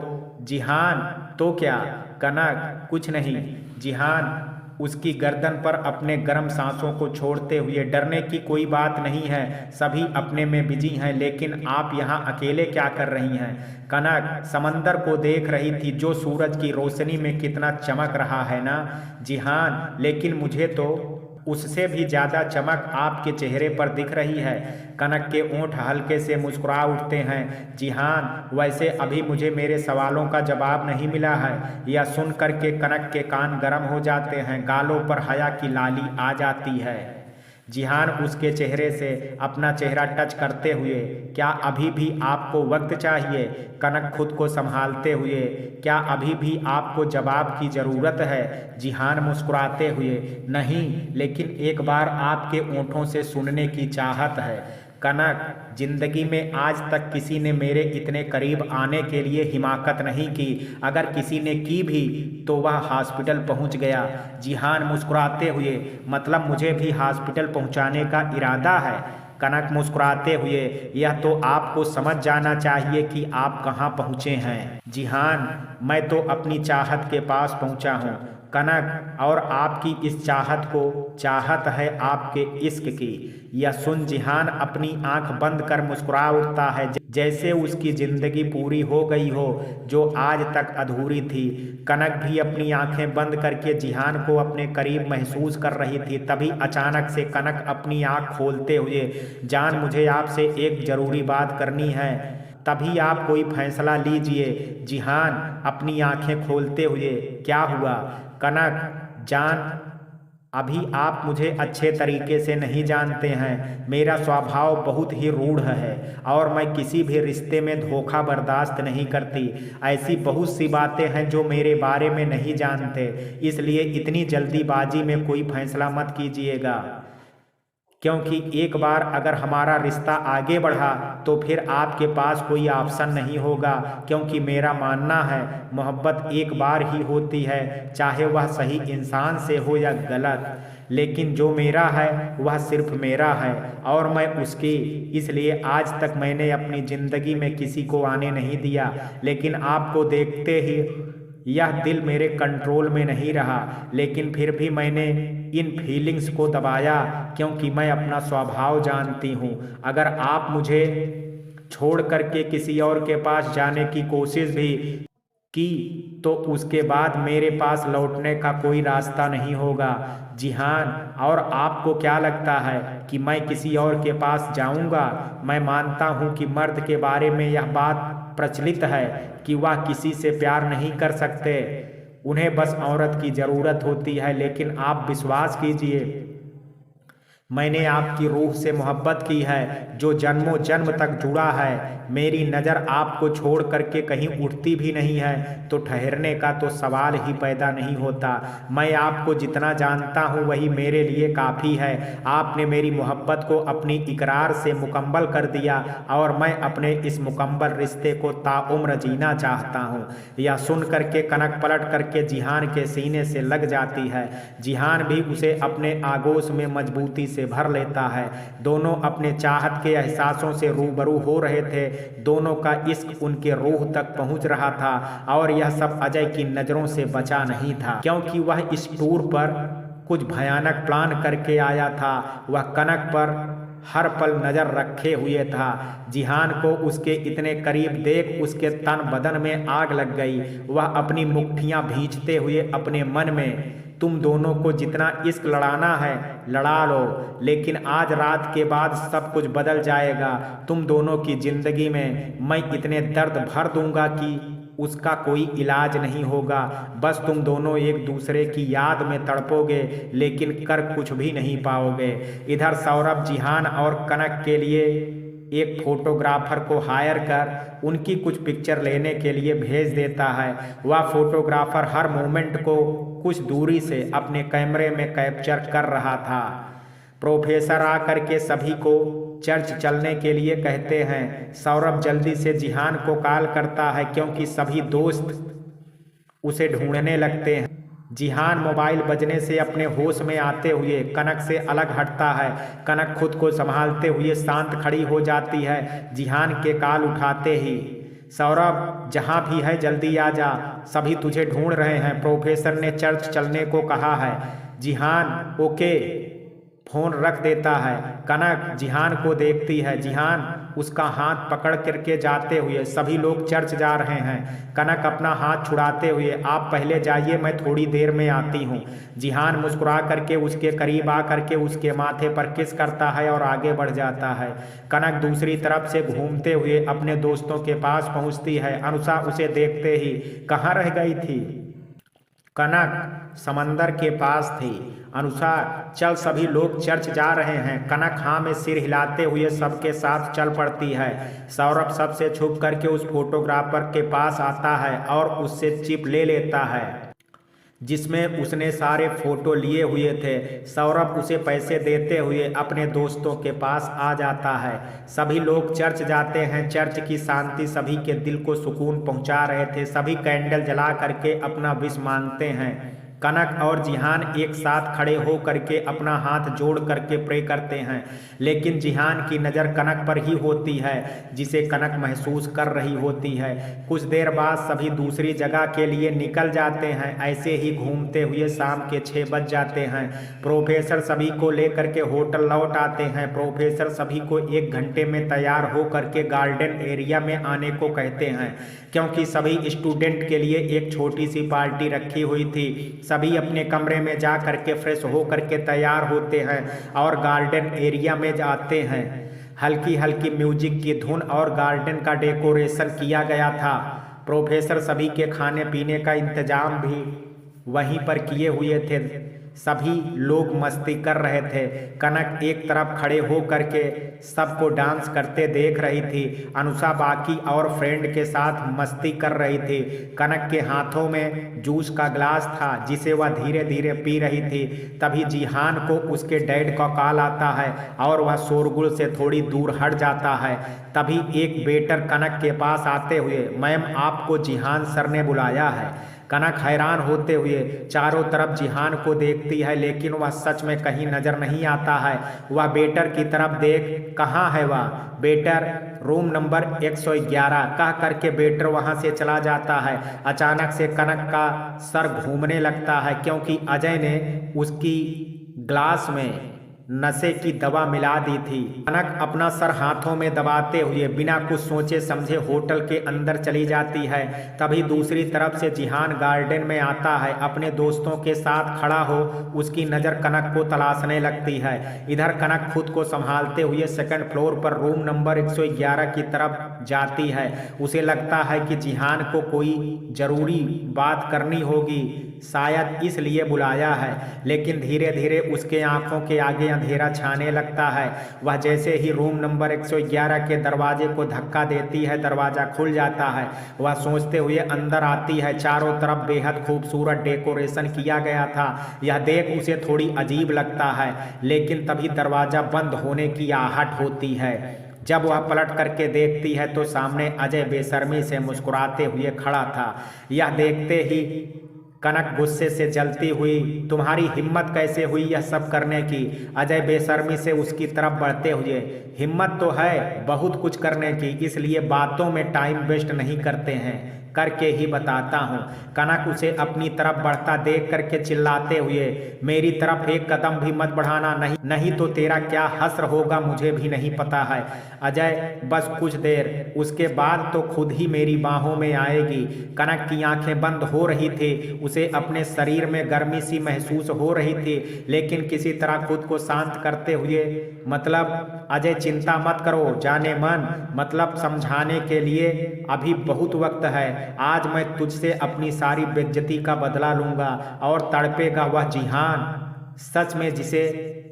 जिहान, तो क्या? कनक, कुछ नहीं। जिहान उसकी गर्दन पर अपने गर्म सांसों को छोड़ते हुए। डरने की कोई बात नहीं है, सभी अपने में बिजी हैं, लेकिन आप यहाँ अकेले क्या कर रही हैं? कनक समंदर को देख रही थी जो सूरज की रोशनी में कितना चमक रहा है ना जिहान, लेकिन मुझे तो उससे भी ज्यादा चमक आपके चेहरे पर दिख रही है। कनक के ओंठ हल्के से मुस्कुरा उठते हैं। जिहान, वैसे अभी मुझे मेरे सवालों का जवाब नहीं मिला है। यह सुन करके कनक के कान गर्म हो जाते हैं, गालों पर हया की लाली आ जाती है। जिहान उसके चेहरे से अपना चेहरा टच करते हुए, क्या अभी भी आपको वक्त चाहिए? कनक खुद को संभालते हुए, क्या अभी भी आपको जवाब की ज़रूरत है? जिहान मुस्कुराते हुए, नहीं, लेकिन एक बार आपके ओंठों से सुनने की चाहत है। कनक, जिंदगी में आज तक किसी ने मेरे इतने करीब आने के लिए हिमाकत नहीं की। अगर किसी ने की भी तो वह हॉस्पिटल पहुंच गया। जिहान मुस्कुराते हुए, मतलब मुझे भी हॉस्पिटल पहुंचाने का इरादा है? कनक मुस्कुराते हुए, यह तो आपको समझ जाना चाहिए कि आप कहाँ पहुँचे हैं। जिहान, मैं तो अपनी चाहत के पास पहुँचा हूँ। कनक, और आपकी इस चाहत को चाहत है आपके इश्क की। यह सुन जिहान अपनी आंख बंद कर मुस्कुरा उठता है, जैसे उसकी जिंदगी पूरी हो गई हो जो आज तक अधूरी थी। कनक भी अपनी आंखें बंद करके जिहान को अपने करीब महसूस कर रही थी। तभी अचानक से कनक अपनी आंख खोलते हुए, जान, मुझे आपसे एक जरूरी बात करनी है, तभी आप कोई फैसला लीजिए। जिहान अपनी आंखें खोलते हुए, क्या हुआ? कनक, जान, अभी आप मुझे अच्छे तरीके से नहीं जानते हैं। मेरा स्वभाव बहुत ही रूढ़ है और मैं किसी भी रिश्ते में धोखा बर्दाश्त नहीं करती। ऐसी बहुत सी बातें हैं जो मेरे बारे में नहीं जानते, इसलिए इतनी जल्दीबाजी में कोई फैसला मत कीजिएगा, क्योंकि एक बार अगर हमारा रिश्ता आगे बढ़ा तो फिर आपके पास कोई ऑप्शन नहीं होगा। क्योंकि मेरा मानना है मोहब्बत एक बार ही होती है, चाहे वह सही इंसान से हो या गलत, लेकिन जो मेरा है वह सिर्फ मेरा है और मैं उसकी। इसलिए आज तक मैंने अपनी ज़िंदगी में किसी को आने नहीं दिया, लेकिन आपको देखते ही यह दिल मेरे कंट्रोल में नहीं रहा। लेकिन फिर भी मैंने इन फीलिंग्स को दबाया, क्योंकि मैं अपना स्वभाव जानती हूँ। अगर आप मुझे छोड़ करके किसी और के पास जाने की कोशिश भी की तो उसके बाद मेरे पास लौटने का कोई रास्ता नहीं होगा। जिहान, और आपको क्या लगता है कि मैं किसी और के पास जाऊंगा? मैं मानता हूं कि मर्द के बारे में यह बात प्रचलित है कि वह किसी से प्यार नहीं कर सकते, उन्हें बस औरत की ज़रूरत होती है। लेकिन आप विश्वास कीजिए, मैंने आपकी रूह से मोहब्बत की है जो जन्मों जन्म तक जुड़ा है। मेरी नज़र आपको छोड़ करके कहीं उठती भी नहीं है तो ठहरने का तो सवाल ही पैदा नहीं होता। मैं आपको जितना जानता हूँ वही मेरे लिए काफ़ी है। आपने मेरी मोहब्बत को अपनी इकरार से मुकम्मल कर दिया और मैं अपने इस मुकम्मल रिश्ते को ताउम्र जीना चाहता हूँ। यह सुन करके कनक पलट करके जिहान के सीने से लग जाती है। जिहान भी उसे अपने आगोश में मजबूती से भर लेता है। दोनों अपने चाहत के एहसासों से रूबरू हो रहे थे। दोनों का इश्क उनके रूह तक पहुंच रहा था और यह सब अजय की नज़रों से बचा नहीं था, क्योंकि वह इस टूर पर कुछ भयानक प्लान करके आया था। वह कनक पर हर पल नज़र रखे हुए था। जिहान को उसके इतने करीब देख उसके तन बदन में आग लग गई। वह अपनी मुट्ठियां भींचते हुए अपने मन में, तुम दोनों को जितना इश्क लड़ाना है लड़ा लो, लेकिन आज रात के बाद सब कुछ बदल जाएगा। तुम दोनों की जिंदगी में मैं इतने दर्द भर दूंगा कि उसका कोई इलाज नहीं होगा। बस तुम दोनों एक दूसरे की याद में तड़पोगे, लेकिन कर कुछ भी नहीं पाओगे। इधर सौरभ जिहान और कनक के लिए एक फोटोग्राफर को हायर कर उनकी कुछ पिक्चर लेने के लिए भेज देता है। वह फोटोग्राफर हर मोमेंट को कुछ दूरी से अपने कैमरे में कैप्चर कर रहा था। प्रोफेसर आकर के सभी को चर्च चलने के लिए कहते हैं। सौरभ जल्दी से जिहान को कॉल करता है क्योंकि सभी दोस्त उसे ढूंढने लगते हैं। जिहान मोबाइल बजने से अपने होश में आते हुए कनक से अलग हटता है। कनक खुद को संभालते हुए शांत खड़ी हो जाती है। जिहान के कॉल उठाते ही, सौरभ जहाँ भी है जल्दी आ जा, सभी तुझे ढूंढ रहे हैं। प्रोफेसर ने चर्च चलने को कहा है। जिहान ओके फोन रख देता है। कनक जिहान को देखती है। जिहान उसका हाथ पकड़ करके जाते हुए, सभी लोग चर्च जा रहे हैं। कनक अपना हाथ छुड़ाते हुए, आप पहले जाइए, मैं थोड़ी देर में आती हूँ। जिहान मुस्कुरा करके उसके करीब आ करके उसके माथे पर किस करता है और आगे बढ़ जाता है। कनक दूसरी तरफ से घूमते हुए अपने दोस्तों के पास पहुँचती है। अनुषा उसे देखते ही, कहाँ रह गई थी? कनक समंदर के पास थी। अनुषा, चल, सभी लोग चर्च जा रहे हैं। कनक हाँ में सिर हिलाते हुए सबके साथ चल पड़ती है। सौरभ सबसे छुप करके उस फोटोग्राफर के पास आता है और उससे चिप ले लेता है जिसमें उसने सारे फोटो लिए हुए थे। सौरभ उसे पैसे देते हुए अपने दोस्तों के पास आ जाता है। सभी लोग चर्च जाते हैं। चर्च की शांति सभी के दिल को सुकून पहुंचा रहे थे। सभी कैंडल जला करके अपना विश मांगते हैं। कनक और जिहान एक साथ खड़े हो करके अपना हाथ जोड़ करके प्रे करते हैं, लेकिन जिहान की नज़र कनक पर ही होती है जिसे कनक महसूस कर रही होती है। कुछ देर बाद सभी दूसरी जगह के लिए निकल जाते हैं। ऐसे ही घूमते हुए शाम के 6 बज जाते हैं। प्रोफेसर सभी को लेकर के होटल लौट आते हैं। प्रोफेसर सभी को 1 घंटे में तैयार हो करके गार्डन एरिया में आने को कहते हैं, क्योंकि सभी स्टूडेंट के लिए एक छोटी सी पार्टी रखी हुई थी। सभी अपने कमरे में जा करके फ्रेश हो करके तैयार होते हैं और गार्डन एरिया में जाते हैं। हल्की हल्की म्यूजिक की धुन और गार्डन का डेकोरेशन किया गया था। प्रोफेसर सभी के खाने पीने का इंतजाम भी वहीं पर किए हुए थे। सभी लोग मस्ती कर रहे थे। कनक एक तरफ खड़े हो करके सबको डांस करते देख रही थी। अनुषा बाकी और फ्रेंड के साथ मस्ती कर रही थी। कनक के हाथों में जूस का ग्लास था जिसे वह धीरे धीरे पी रही थी। तभी जिहान को उसके डैड का कॉल आता है और वह शोरगुल से थोड़ी दूर हट जाता है। तभी एक वेटर कनक के पास आते हुए, मैम, आपको जिहान सर ने बुलाया है। कनक हैरान होते हुए चारों तरफ जिहान को देखती है, लेकिन वह सच में कहीं नजर नहीं आता है। वह बेटर की तरफ देख, कहाँ है वह? बेटर, रूम नंबर 111 कह करके बेटर वहां से चला जाता है। अचानक से कनक का सर घूमने लगता है, क्योंकि अजय ने उसकी ग्लास में नशे की दवा मिला दी थी। कनक अपना सर हाथों में दबाते हुए बिना कुछ सोचे समझे होटल के अंदर चली जाती है। तभी दूसरी तरफ से जिहान गार्डन में आता है। अपने दोस्तों के साथ खड़ा हो उसकी नज़र कनक को तलाशने लगती है। इधर कनक खुद को संभालते हुए सेकंड फ्लोर पर रूम नंबर 111 की तरफ जाती है। उसे लगता है कि जिहान को कोई ज़रूरी बात करनी होगी, शायद इसलिए बुलाया है। लेकिन धीरे धीरे उसके आंखों के आगे अंधेरा छाने लगता है। वह जैसे ही रूम नंबर 111 के दरवाजे को धक्का देती है, दरवाज़ा खुल जाता है। वह सोचते हुए अंदर आती है। चारों तरफ बेहद खूबसूरत डेकोरेशन किया गया था। यह देख उसे थोड़ी अजीब लगता है, लेकिन तभी दरवाज़ा बंद होने की आहट होती है। जब वह पलट करके देखती है तो सामने अजय बेशर्मी से मुस्कुराते हुए खड़ा था। यह देखते ही कनक गुस्से से जलती हुई, तुम्हारी हिम्मत कैसे हुई यह सब करने की? अजय बेशर्मी से उसकी तरफ बढ़ते हुए, हिम्मत तो है बहुत कुछ करने की, इसलिए बातों में टाइम वेस्ट नहीं करते हैं, करके ही बताता हूँ। कनक उसे अपनी तरफ बढ़ता देख करके चिल्लाते हुए, मेरी तरफ एक कदम भी मत बढ़ाना, नहीं तो तेरा क्या हश्र होगा मुझे भी नहीं पता है। अजय, बस कुछ देर, उसके बाद तो खुद ही मेरी बाहों में आएगी। कनक की आंखें बंद हो रही थी। उसे अपने शरीर में गर्मी सी महसूस हो रही थी, लेकिन किसी तरह खुद को शांत करते हुए, मतलब अजय चिंता मत करो जाने मन, मतलब समझाने के लिए अभी बहुत वक्त है। आज मैं तुझसे अपनी सारी बेइज्जती का बदला लूंगा। और तड़पेगा वह जिहान, सच में जिसे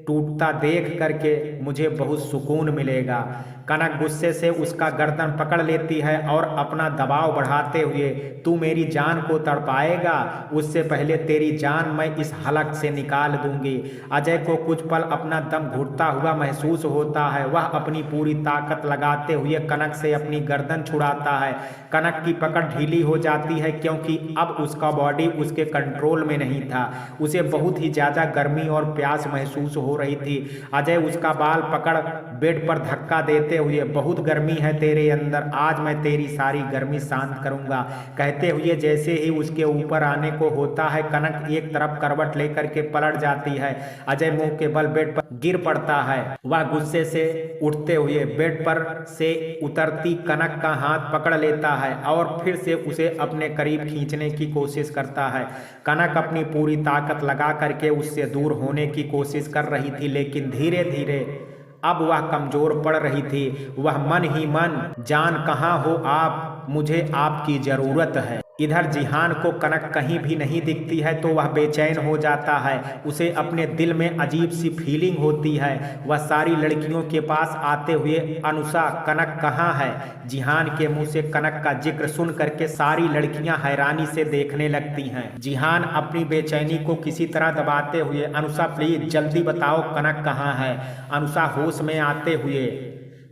टूटता देख करके मुझे बहुत सुकून मिलेगा। कनक गुस्से से उसका गर्दन पकड़ लेती है और अपना दबाव बढ़ाते हुए, तू मेरी जान को तड़पाएगा, उससे पहले तेरी जान मैं इस हलक से निकाल दूंगी। अजय को कुछ पल अपना दम घुटता हुआ महसूस होता है। वह अपनी पूरी ताकत लगाते हुए कनक से अपनी गर्दन छुड़ाता है। कनक की पकड़ ढीली हो जाती है, क्योंकि अब उसका बॉडी उसके कंट्रोल में नहीं था। उसे बहुत ही ज़्यादा गर्मी और प्यास महसूस हो रही थी। अजय उसका बाल पकड़ बेड पर धक्का देते हुए, बहुत गर्मी है तेरे अंदर, आज मैं तेरी सारी गर्मी शांत करूंगा, कहते हुए जैसे ही उसके ऊपर आने को होता है, कनक एक तरफ करवट लेकर के पलट जाती है। अजय मुंह के बल बेड पर गिर पड़ता है। वह गुस्से से उठते हुए बेड पर से उतरती कनक का हाथ पकड़ लेता है और फिर से उसे अपने करीब खींचने की कोशिश करता है। कनक अपनी पूरी ताकत लगा करके उससे दूर होने की कोशिश कर रही थी, लेकिन धीरे धीरे अब वह कमजोर पड़ रही थी। वह मन ही मन, जान कहाँ हो आप, मुझे आपकी जरूरत है। इधर जिहान को कनक कहीं भी नहीं दिखती है तो वह बेचैन हो जाता है। उसे अपने दिल में अजीब सी फीलिंग होती है। वह सारी लड़कियों के पास आते हुए, अनुषा कनक कहाँ है? जिहान के मुंह से कनक का जिक्र सुन करके सारी लड़कियां हैरानी से देखने लगती हैं। जिहान अपनी बेचैनी को किसी तरह दबाते हुए, अनुषा प्लीज जल्दी बताओ कनक कहाँ है? अनुषा होश में आते हुए,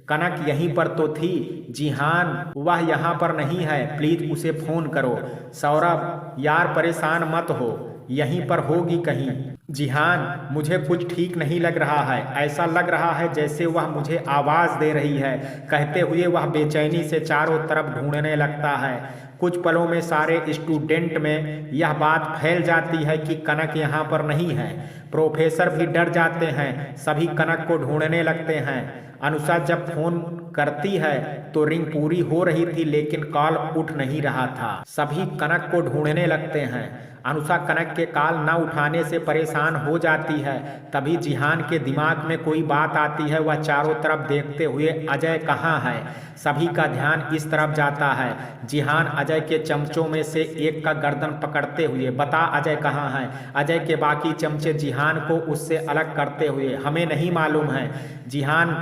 कनक यहीं पर तो थी। जिहान वह यहाँ पर नहीं है, प्लीज उसे फोन करो। सौरभ यार परेशान मत हो, यहीं पर होगी कहीं। जिहान मुझे कुछ ठीक नहीं लग रहा है, ऐसा लग रहा है जैसे वह मुझे आवाज दे रही है, कहते हुए वह बेचैनी से चारों तरफ ढूंढने लगता है। कुछ पलों में सारे स्टूडेंट में यह बात फैल जाती है कि कनक यहाँ पर नहीं है। प्रोफेसर भी डर जाते हैं, सभी कनक को ढूंढने लगते हैं। अनुषा जब फोन करती है तो रिंग पूरी हो रही थी, लेकिन कॉल उठ नहीं रहा था। सभी कनक को ढूंढने लगते हैं। अनुषा कनक के कॉल न उठाने से परेशान हो जाती है। तभी जिहान के दिमाग में कोई बात आती है। वह चारों तरफ देखते हुए, अजय कहाँ है? सभी का ध्यान इस तरफ जाता है। जिहान अजय के चमचों में से एक का गर्दन पकड़ते हुए, बता अजय कहाँ है? अजय के बाकी चमचे जिहान को उससे अलग करते हुए, हमें नहीं मालूम है। जिहान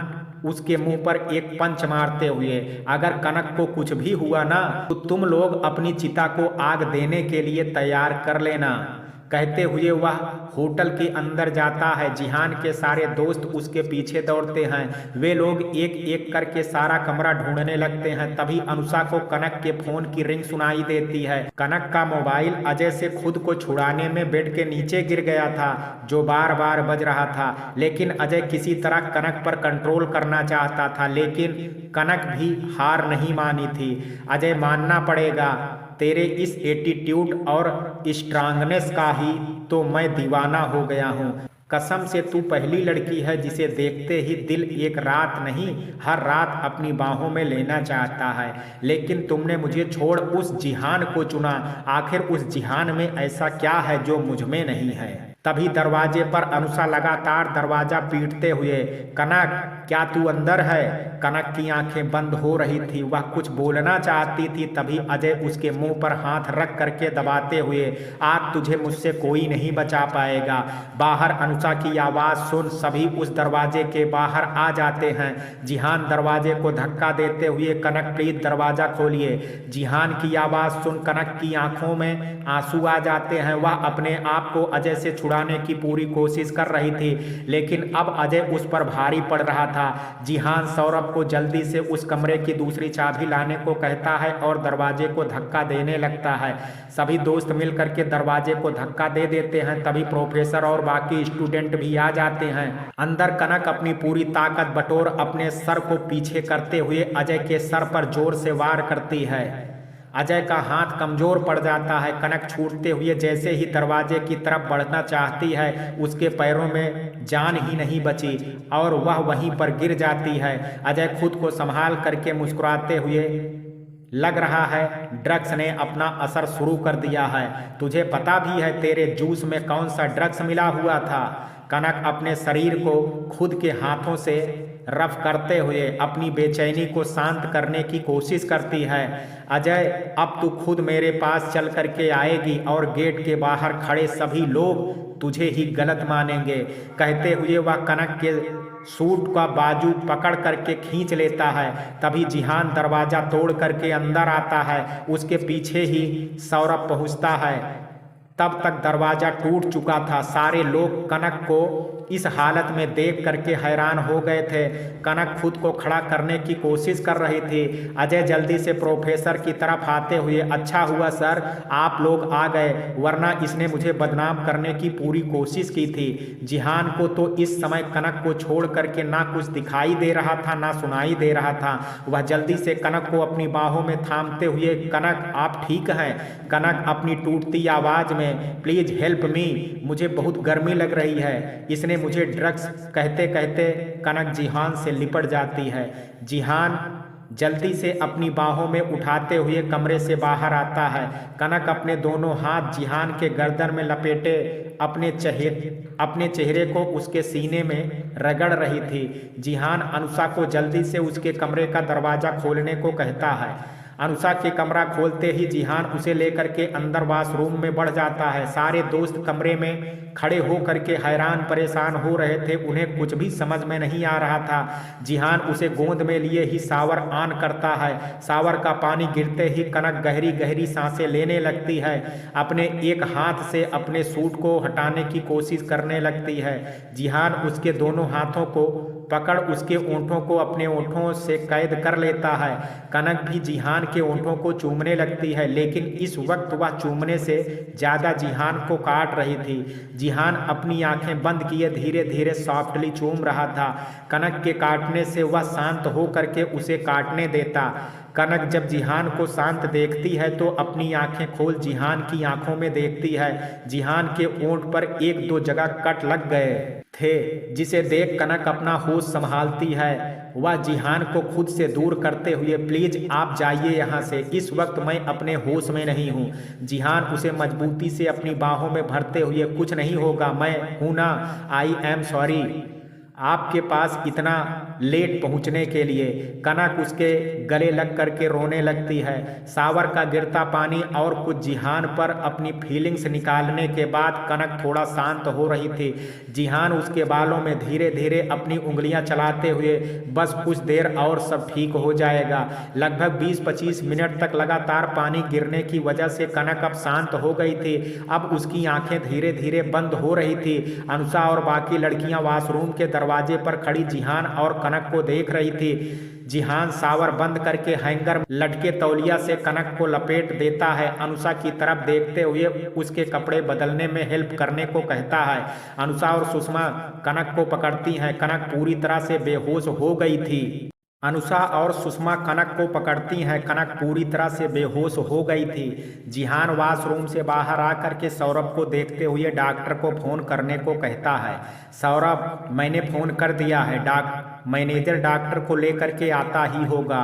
उसके मुंह पर एक पंच मारते हुए, अगर कनक को कुछ भी हुआ ना तो तुम लोग अपनी चिता को आग देने के लिए तैयार कर लेना, कहते हुए वह होटल के अंदर जाता है। जिहान के सारे दोस्त उसके पीछे दौड़ते हैं। वे लोग एक एक करके सारा कमरा ढूंढने लगते हैं। तभी अनुषा को कनक के फोन की रिंग सुनाई देती है। कनक का मोबाइल अजय से खुद को छुड़ाने में बेड के नीचे गिर गया था, जो बार बार बज रहा था। लेकिन अजय किसी तरह कनक पर कंट्रोल करना चाहता था, लेकिन कनक भी हार नहीं मानी थी। अजय मानना पड़ेगा, तेरे इस एटीट्यूड और स्ट्रांगनेस का ही तो मैं दीवाना हो गया हूँ। कसम से तू पहली लड़की है जिसे देखते ही दिल एक रात नहीं हर रात अपनी बाहों में लेना चाहता है। लेकिन तुमने मुझे छोड़ उस जिहान को चुना। आखिर उस जिहान में ऐसा क्या है जो मुझ में नहीं है? तभी दरवाजे पर अनुषा लगातार दरवाजा पीटते हुए, कनक क्या तू अंदर है? कनक की आंखें बंद हो रही थी, वह कुछ बोलना चाहती थी। तभी अजय उसके मुंह पर हाथ रख करके दबाते हुए, आज तुझे मुझसे कोई नहीं बचा पाएगा। बाहर अनुषा की आवाज सुन सभी उस दरवाजे के बाहर आ जाते हैं। जिहान दरवाजे को धक्का देते हुए, कनक प्लीज दरवाजा खोलिए। जिहान की आवाज सुन कनक की आंखों में आंसू आ जाते हैं। वह अपने आप को अजय से छुड़ाने की पूरी कोशिश कर रही थी, लेकिन अब अजय उस पर भारी पड़ रहा था। जिहान सौरभ को जल्दी से उस कमरे की दूसरी चाबी लाने को कहता है और दरवाजे को धक्का देने लगता है। सभी दोस्त मिलकर के दरवाजे को धक्का दे देते हैं। तभी प्रोफेसर और बाकी स्टूडेंट भी आ जाते हैं। अंदर कनक अपनी पूरी ताकत बटोर अपने सर को पीछे करते हुए अजय के सर पर जोर से वार करती है। अजय का हाथ कमजोर पड़ जाता है। कनक छूटते हुए जैसे ही दरवाजे की तरफ बढ़ना चाहती है, उसके पैरों में जान ही नहीं बची और वह वहीं पर गिर जाती है। अजय खुद को संभाल करके मुस्कुराते हुए, लग रहा है ड्रग्स ने अपना असर शुरू कर दिया है। तुझे पता भी है तेरे जूस में कौन सा ड्रग्स मिला हुआ था? कनक अपने शरीर को खुद के हाथों से रफ करते हुए अपनी बेचैनी को शांत करने की कोशिश करती है। अजय अब तू खुद मेरे पास चल करके आएगी और गेट के बाहर खड़े सभी लोग तुझे ही गलत मानेंगे, कहते हुए वह कनक के सूट का बाजू पकड़ करके खींच लेता है। तभी जिहान दरवाजा तोड़ करके अंदर आता है। उसके पीछे ही सौरभ पहुंचता है। तब तक दरवाजा टूट चुका था। सारे लोग कनक को इस हालत में देख करके हैरान हो गए थे। कनक खुद को खड़ा करने की कोशिश कर रही थी। अजय जल्दी से प्रोफेसर की तरफ आते हुए, अच्छा हुआ सर आप लोग आ गए, वरना इसने मुझे बदनाम करने की पूरी कोशिश की थी। जिहान को तो इस समय कनक को छोड़ करके ना कुछ दिखाई दे रहा था ना सुनाई दे रहा था। वह जल्दी से कनक को अपनी बाहों में थामते हुए, कनक आप ठीक हैं? कनक अपनी टूटती आवाज में, प्लीज हेल्प मी, मुझे बहुत गर्मी लग रही है, इसने मुझे ड्रग्स, कहते कहते कनक जिहान से लिपट जाती है। जिहान जल्दी से अपनी बाहों में उठाते हुए कमरे से बाहर आता है। कनक अपने दोनों हाथ जिहान के गर्दन में लपेटे अपने चेहरे को उसके सीने में रगड़ रही थी। जिहान अनुषा को जल्दी से उसके कमरे का दरवाज़ा खोलने को कहता है। अनुषा के कमरा खोलते ही जिहान उसे लेकर के अंदर वॉशरूम में बढ़ जाता है। सारे दोस्त कमरे में खड़े हो करके हैरान परेशान हो रहे थे, उन्हें कुछ भी समझ में नहीं आ रहा था। जिहान उसे गोद में लिए ही शावर ऑन करता है। शावर का पानी गिरते ही कनक गहरी गहरी सांसें लेने लगती है। अपने एक हाथ से अपने सूट को हटाने की कोशिश करने लगती है। जिहान उसके दोनों हाथों को पकड़ उसके ओंठों को अपने ओंठों से कैद कर लेता है। कनक भी जिहान के ओंठों को चूमने लगती है, लेकिन इस वक्त वह चूमने से ज़्यादा जिहान को काट रही थी। जिहान अपनी आंखें बंद किए धीरे धीरे सॉफ्टली चूम रहा था। कनक के काटने से वह शांत हो करके उसे काटने देता। कनक जब जिहान को शांत देखती है तो अपनी आंखें खोल जिहान की आंखों में देखती है। जिहान के ओंठ पर एक दो जगह कट लग गए थे, जिसे देख कनक अपना होश संभालती है। वह जिहान को खुद से दूर करते हुए, प्लीज आप जाइए यहाँ से, इस वक्त मैं अपने होश में नहीं हूँ। जिहान उसे मजबूती से अपनी बाहों में भरते हुए, कुछ नहीं होगा, मैं हूँ ना, आई एम सॉरी आपके पास इतना लेट पहुंचने के लिए। कनक उसके गले लग करके रोने लगती है। शावर का गिरता पानी और कुछ जिहान पर अपनी फीलिंग्स निकालने के बाद कनक थोड़ा शांत हो रही थी। जिहान उसके बालों में धीरे धीरे अपनी उंगलियां चलाते हुए, बस कुछ देर और सब ठीक हो जाएगा। लगभग 20-25 मिनट तक लगातार पानी गिरने की वजह से कनक अब शांत हो गई थी। अब उसकी आंखें धीरे धीरे बंद हो रही थी। अनुषा और बाकी लड़कियां वॉशरूम के दरवाजे पर खड़ी जिहान और कनक को देख रही थी। जिहान शावर बंद करके हैंगर लटके तौलिया से कनक को लपेट देता है। अनुषा की तरफ देखते हुए उसके कपड़े बदलने में हेल्प करने को कहता है। अनुषा और सुषमा कनक को पकड़ती हैं। कनक पूरी तरह से बेहोश हो गई थी। अनुषा और सुषमा कनक को पकड़ती हैं। कनक पूरी तरह से बेहोश हो गई थी। जिहान वॉशरूम से बाहर आकर के सौरभ को देखते हुए डॉक्टर को फोन करने को कहता है। सौरभ, मैंने फोन कर दिया है, मैनेजर डॉक्टर को लेकर के आता ही होगा,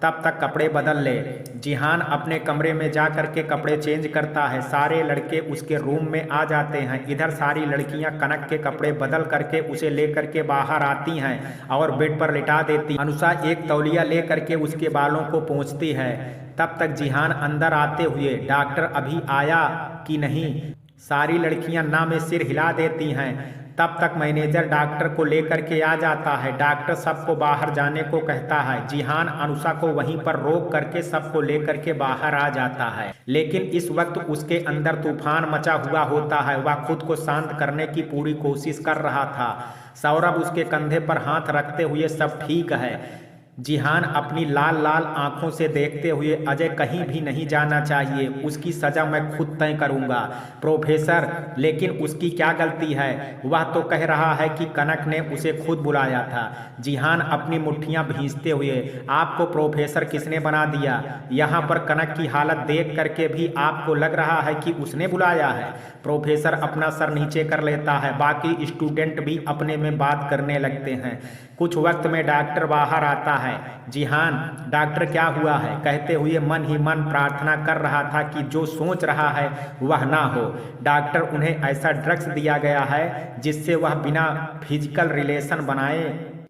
तब तक कपड़े बदल ले। जिहान अपने कमरे में जा करके कपड़े चेंज करता है। सारे लड़के उसके रूम में आ जाते हैं। इधर सारी लड़कियां कनक के कपड़े बदल करके उसे लेकर के बाहर आती हैं और बेड पर लिटा देती। अनुषा एक तौलिया ले करके उसके बालों को पोंछती है। तब तक जिहान अंदर आते हुए, डॉक्टर अभी आया कि नहीं? सारी लड़कियां ना में सिर हिला देती हैं। तब तक मैनेजर डॉक्टर को लेकर के आ जाता है। डॉक्टर सबको बाहर जाने को कहता है। जिहान अनुषा को वहीं पर रोक करके सबको लेकर के बाहर आ जाता है, लेकिन इस वक्त उसके अंदर तूफान मचा हुआ होता है। वह खुद को शांत करने की पूरी कोशिश कर रहा था। सौरभ उसके कंधे पर हाथ रखते हुए, सब ठीक है। जिहान अपनी लाल लाल आंखों से देखते हुए, अजय कहीं भी नहीं जाना चाहिए, उसकी सजा मैं खुद तय करूंगा। प्रोफेसर, लेकिन उसकी क्या गलती है? वह तो कह रहा है कि कनक ने उसे खुद बुलाया था। जिहान अपनी मुट्ठियां भींचते हुए, आपको प्रोफेसर किसने बना दिया? यहाँ पर कनक की हालत देख करके भी आपको लग रहा है कि उसने बुलाया है? प्रोफेसर अपना सर नीचे कर लेता है। बाकी स्टूडेंट भी अपने में बात करने लगते हैं। कुछ वक्त में डॉक्टर बाहर आता है। जिहान, डॉक्टर क्या हुआ है? कहते हुए मन ही मन प्रार्थना कर रहा था कि जो सोच रहा है वह ना हो। डॉक्टर, उन्हें ऐसा ड्रग्स दिया गया है जिससे वह बिना फिजिकल रिलेशन बनाए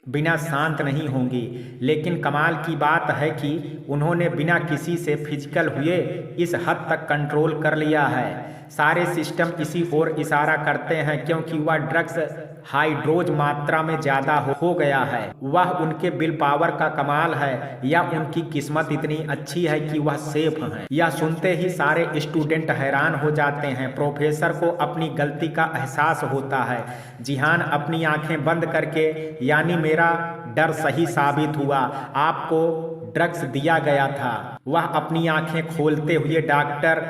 बिना शांत नहीं होंगी। लेकिन कमाल की बात है कि उन्होंने बिना किसी से फिजिकल हुए इस हद तक कंट्रोल कर लिया है। सारे सिस्टम इसी ओर इशारा करते हैं, क्योंकि वह ड्रग्स हाइड्रोज मात्रा में ज़्यादा हो गया है। वह उनके विल पावर का कमाल है या उनकी किस्मत इतनी अच्छी है कि वह सेफ हैं। यह सुनते ही सारे स्टूडेंट हैरान हो जाते हैं। प्रोफेसर को अपनी गलती का एहसास होता है। जिहान अपनी आंखें बंद करके, यानी मेरा डर सही साबित हुआ, आपको ड्रग्स दिया गया था। वह अपनी आंखें खोलते हुए, डॉक्टर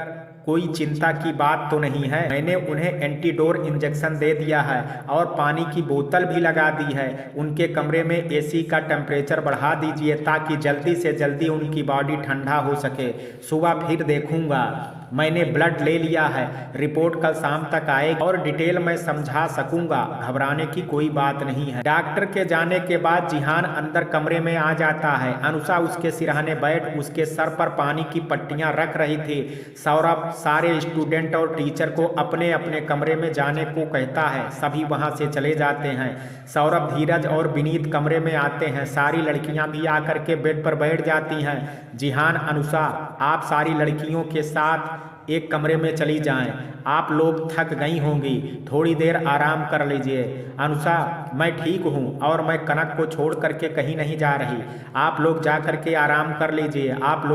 कोई चिंता की बात तो नहीं है। मैंने उन्हें एंटीडोर इंजेक्शन दे दिया है और पानी की बोतल भी लगा दी है। उनके कमरे में एसी का टेम्परेचर बढ़ा दीजिए ताकि जल्दी से जल्दी उनकी बॉडी ठंडा हो सके। सुबह फिर देखूंगा। मैंने ब्लड ले लिया है, रिपोर्ट कल शाम तक आएगी और डिटेल में समझा सकूंगा। घबराने की कोई बात नहीं है। डॉक्टर के जाने के बाद जिहान अंदर कमरे में आ जाता है। अनुषा उसके सिरहाने बैठ उसके सर पर पानी की पट्टियां रख रही थी। सौरभ सारे स्टूडेंट और टीचर को अपने अपने कमरे में जाने को कहता है। सभी वहां से चले जाते हैं। सौरभ, धीरज और विनीत कमरे में आते हैं। सारी लड़कियां भी आकर के बेड पर बैठ जाती हैं। जिहान, अनुषा, आप सारी लड़कियों के साथ एक कमरे में चली जाएं। आप लोग थक गई होंगी, थोड़ी देर आराम कर लीजिए। अनुषा, मैं ठीक हूँ और मैं कनक को छोड़ करके कहीं नहीं जा रही। आप लोग जा करके आराम कर लीजिए। आप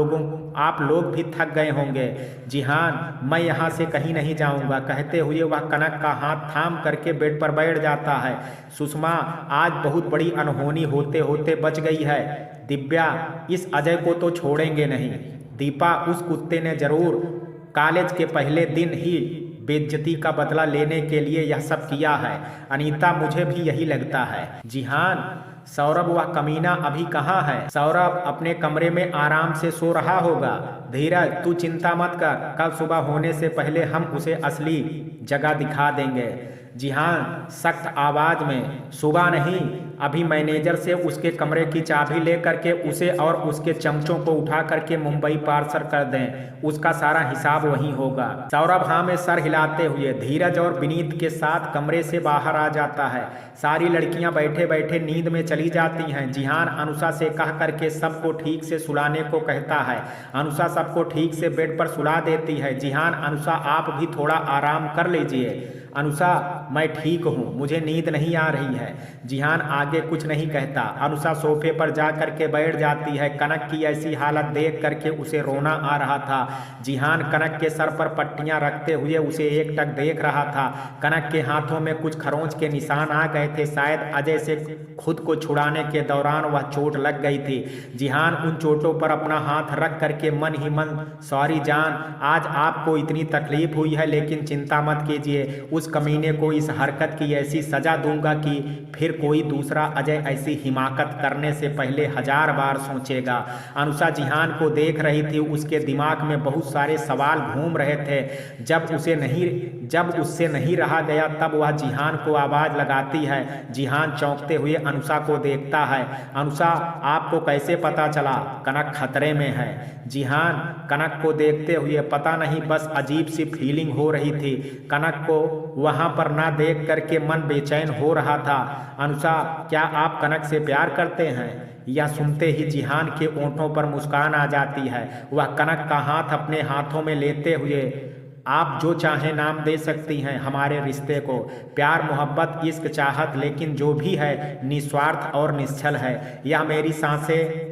लोग भी थक गए होंगे। जिहान, मैं यहाँ से कहीं नहीं जाऊँगा, कहते हुए वह कनक का हाथ थाम करके बेड पर बैठ जाता है। सुषमा, आज बहुत बड़ी अनहोनी होते होते बच गई है। दिव्या, इस अजय को तो छोड़ेंगे नहीं। दीपा, उस कुत्ते ने जरूर कॉलेज के पहले दिन ही बेइज्जती का बदला लेने के लिए यह सब किया है। अनीता, मुझे भी यही लगता है। जिहान, सौरभ, वह कमीना अभी कहाँ है? सौरभ अपने कमरे में आराम से सो रहा होगा। धीरज, तू चिंता मत कर, कल सुबह होने से पहले हम उसे असली जगह दिखा देंगे। जिहान सख्त आवाज में, सुबह नहीं, अभी मैनेजर से उसके कमरे की चाबी ले करके उसे और उसके चमचों को उठा करके मुंबई पार्सल कर दें। उसका सारा हिसाब वहीं होगा। सौरभ हाँ में सर हिलाते हुए धीरज और विनीत के साथ कमरे से बाहर आ जाता है। सारी लड़कियां बैठे बैठे नींद में चली जाती हैं। जिहान अनुषा से कह करके सबको ठीक से सुलाने को कहता है। अनुषा सबको ठीक से बेड पर सुला देती है। जिहान, अनुषा, आप भी थोड़ा आराम कर लीजिए। अनुषा, मैं ठीक हूँ, मुझे नींद नहीं आ रही है। जिहान आगे कुछ नहीं कहता। अनुषा सोफे पर जा करके बैठ जाती है। कनक की ऐसी हालत देख करके उसे रोना आ रहा था। जिहान कनक के सर पर पट्टियां रखते हुए उसे एकटक देख रहा था। कनक के हाथों में कुछ खरोंच के निशान आ गए थे। शायद अजय से खुद को छुड़ाने के दौरान वह चोट लग गई थी। जिहान उन चोटों पर अपना हाथ रख करके मन ही मन, सॉरी जान, आज आपको इतनी तकलीफ हुई है, लेकिन चिंता मत कीजिए। उस कमीने को इस हरकत की ऐसी सजा दूंगा कि फिर कोई दूसरा अजय ऐसी हिमाकत करने से पहले 1000 बार सोचेगा। अनुषा जिहान को देख रही थी। उसके दिमाग में बहुत सारे सवाल घूम रहे थे। जब उससे नहीं रहा गया तब वह जिहान को आवाज लगाती है। जिहान चौंकते हुए अनुषा को देखता है। अनुषा, आपको कैसे पता चला कनक खतरे में है? जिहान कनक को देखते हुए, पता नहीं, बस अजीब सी फीलिंग हो रही थी। कनक को वहां पर ना देख करके मन बेचैन हो रहा था। अनुषा, क्या आप कनक से प्यार करते हैं? यह सुनते ही जिहान के ओंठों पर मुस्कान आ जाती है। वह कनक का हाथ अपने हाथों में लेते हुए, आप जो चाहें नाम दे सकती हैं हमारे रिश्ते को, प्यार, मोहब्बत, इश्क, चाहत, लेकिन जो भी है निस्वार्थ और निश्चल है। यह मेरी सांसें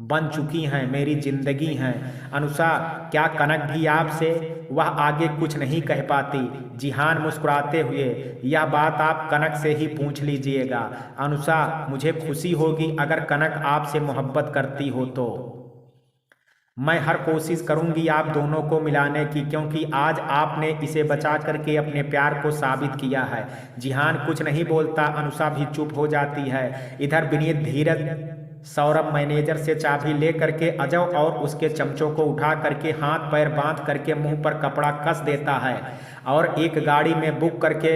बन चुकी हैं, मेरी जिंदगी हैं। अनुषा, क्या कनक भी आपसे? वह आगे कुछ नहीं कह पाती। जिहान मुस्कुराते हुए, यह बात आप कनक से ही पूछ लीजिएगा। अनुषा, मुझे खुशी होगी अगर कनक आपसे मोहब्बत करती हो तो। मैं हर कोशिश करूंगी आप दोनों को मिलाने की, क्योंकि आज आपने इसे बचा करके अपने प्यार को साबित किया है। जिहान कुछ नहीं बोलता। अनुषा भी चुप हो जाती है। इधर विनीत, धीरज, सौरभ मैनेजर से चाबी ले करके अजय और उसके चमचों को उठा करके हाथ पैर बांध करके मुंह पर कपड़ा कस देता है और एक गाड़ी में बुक करके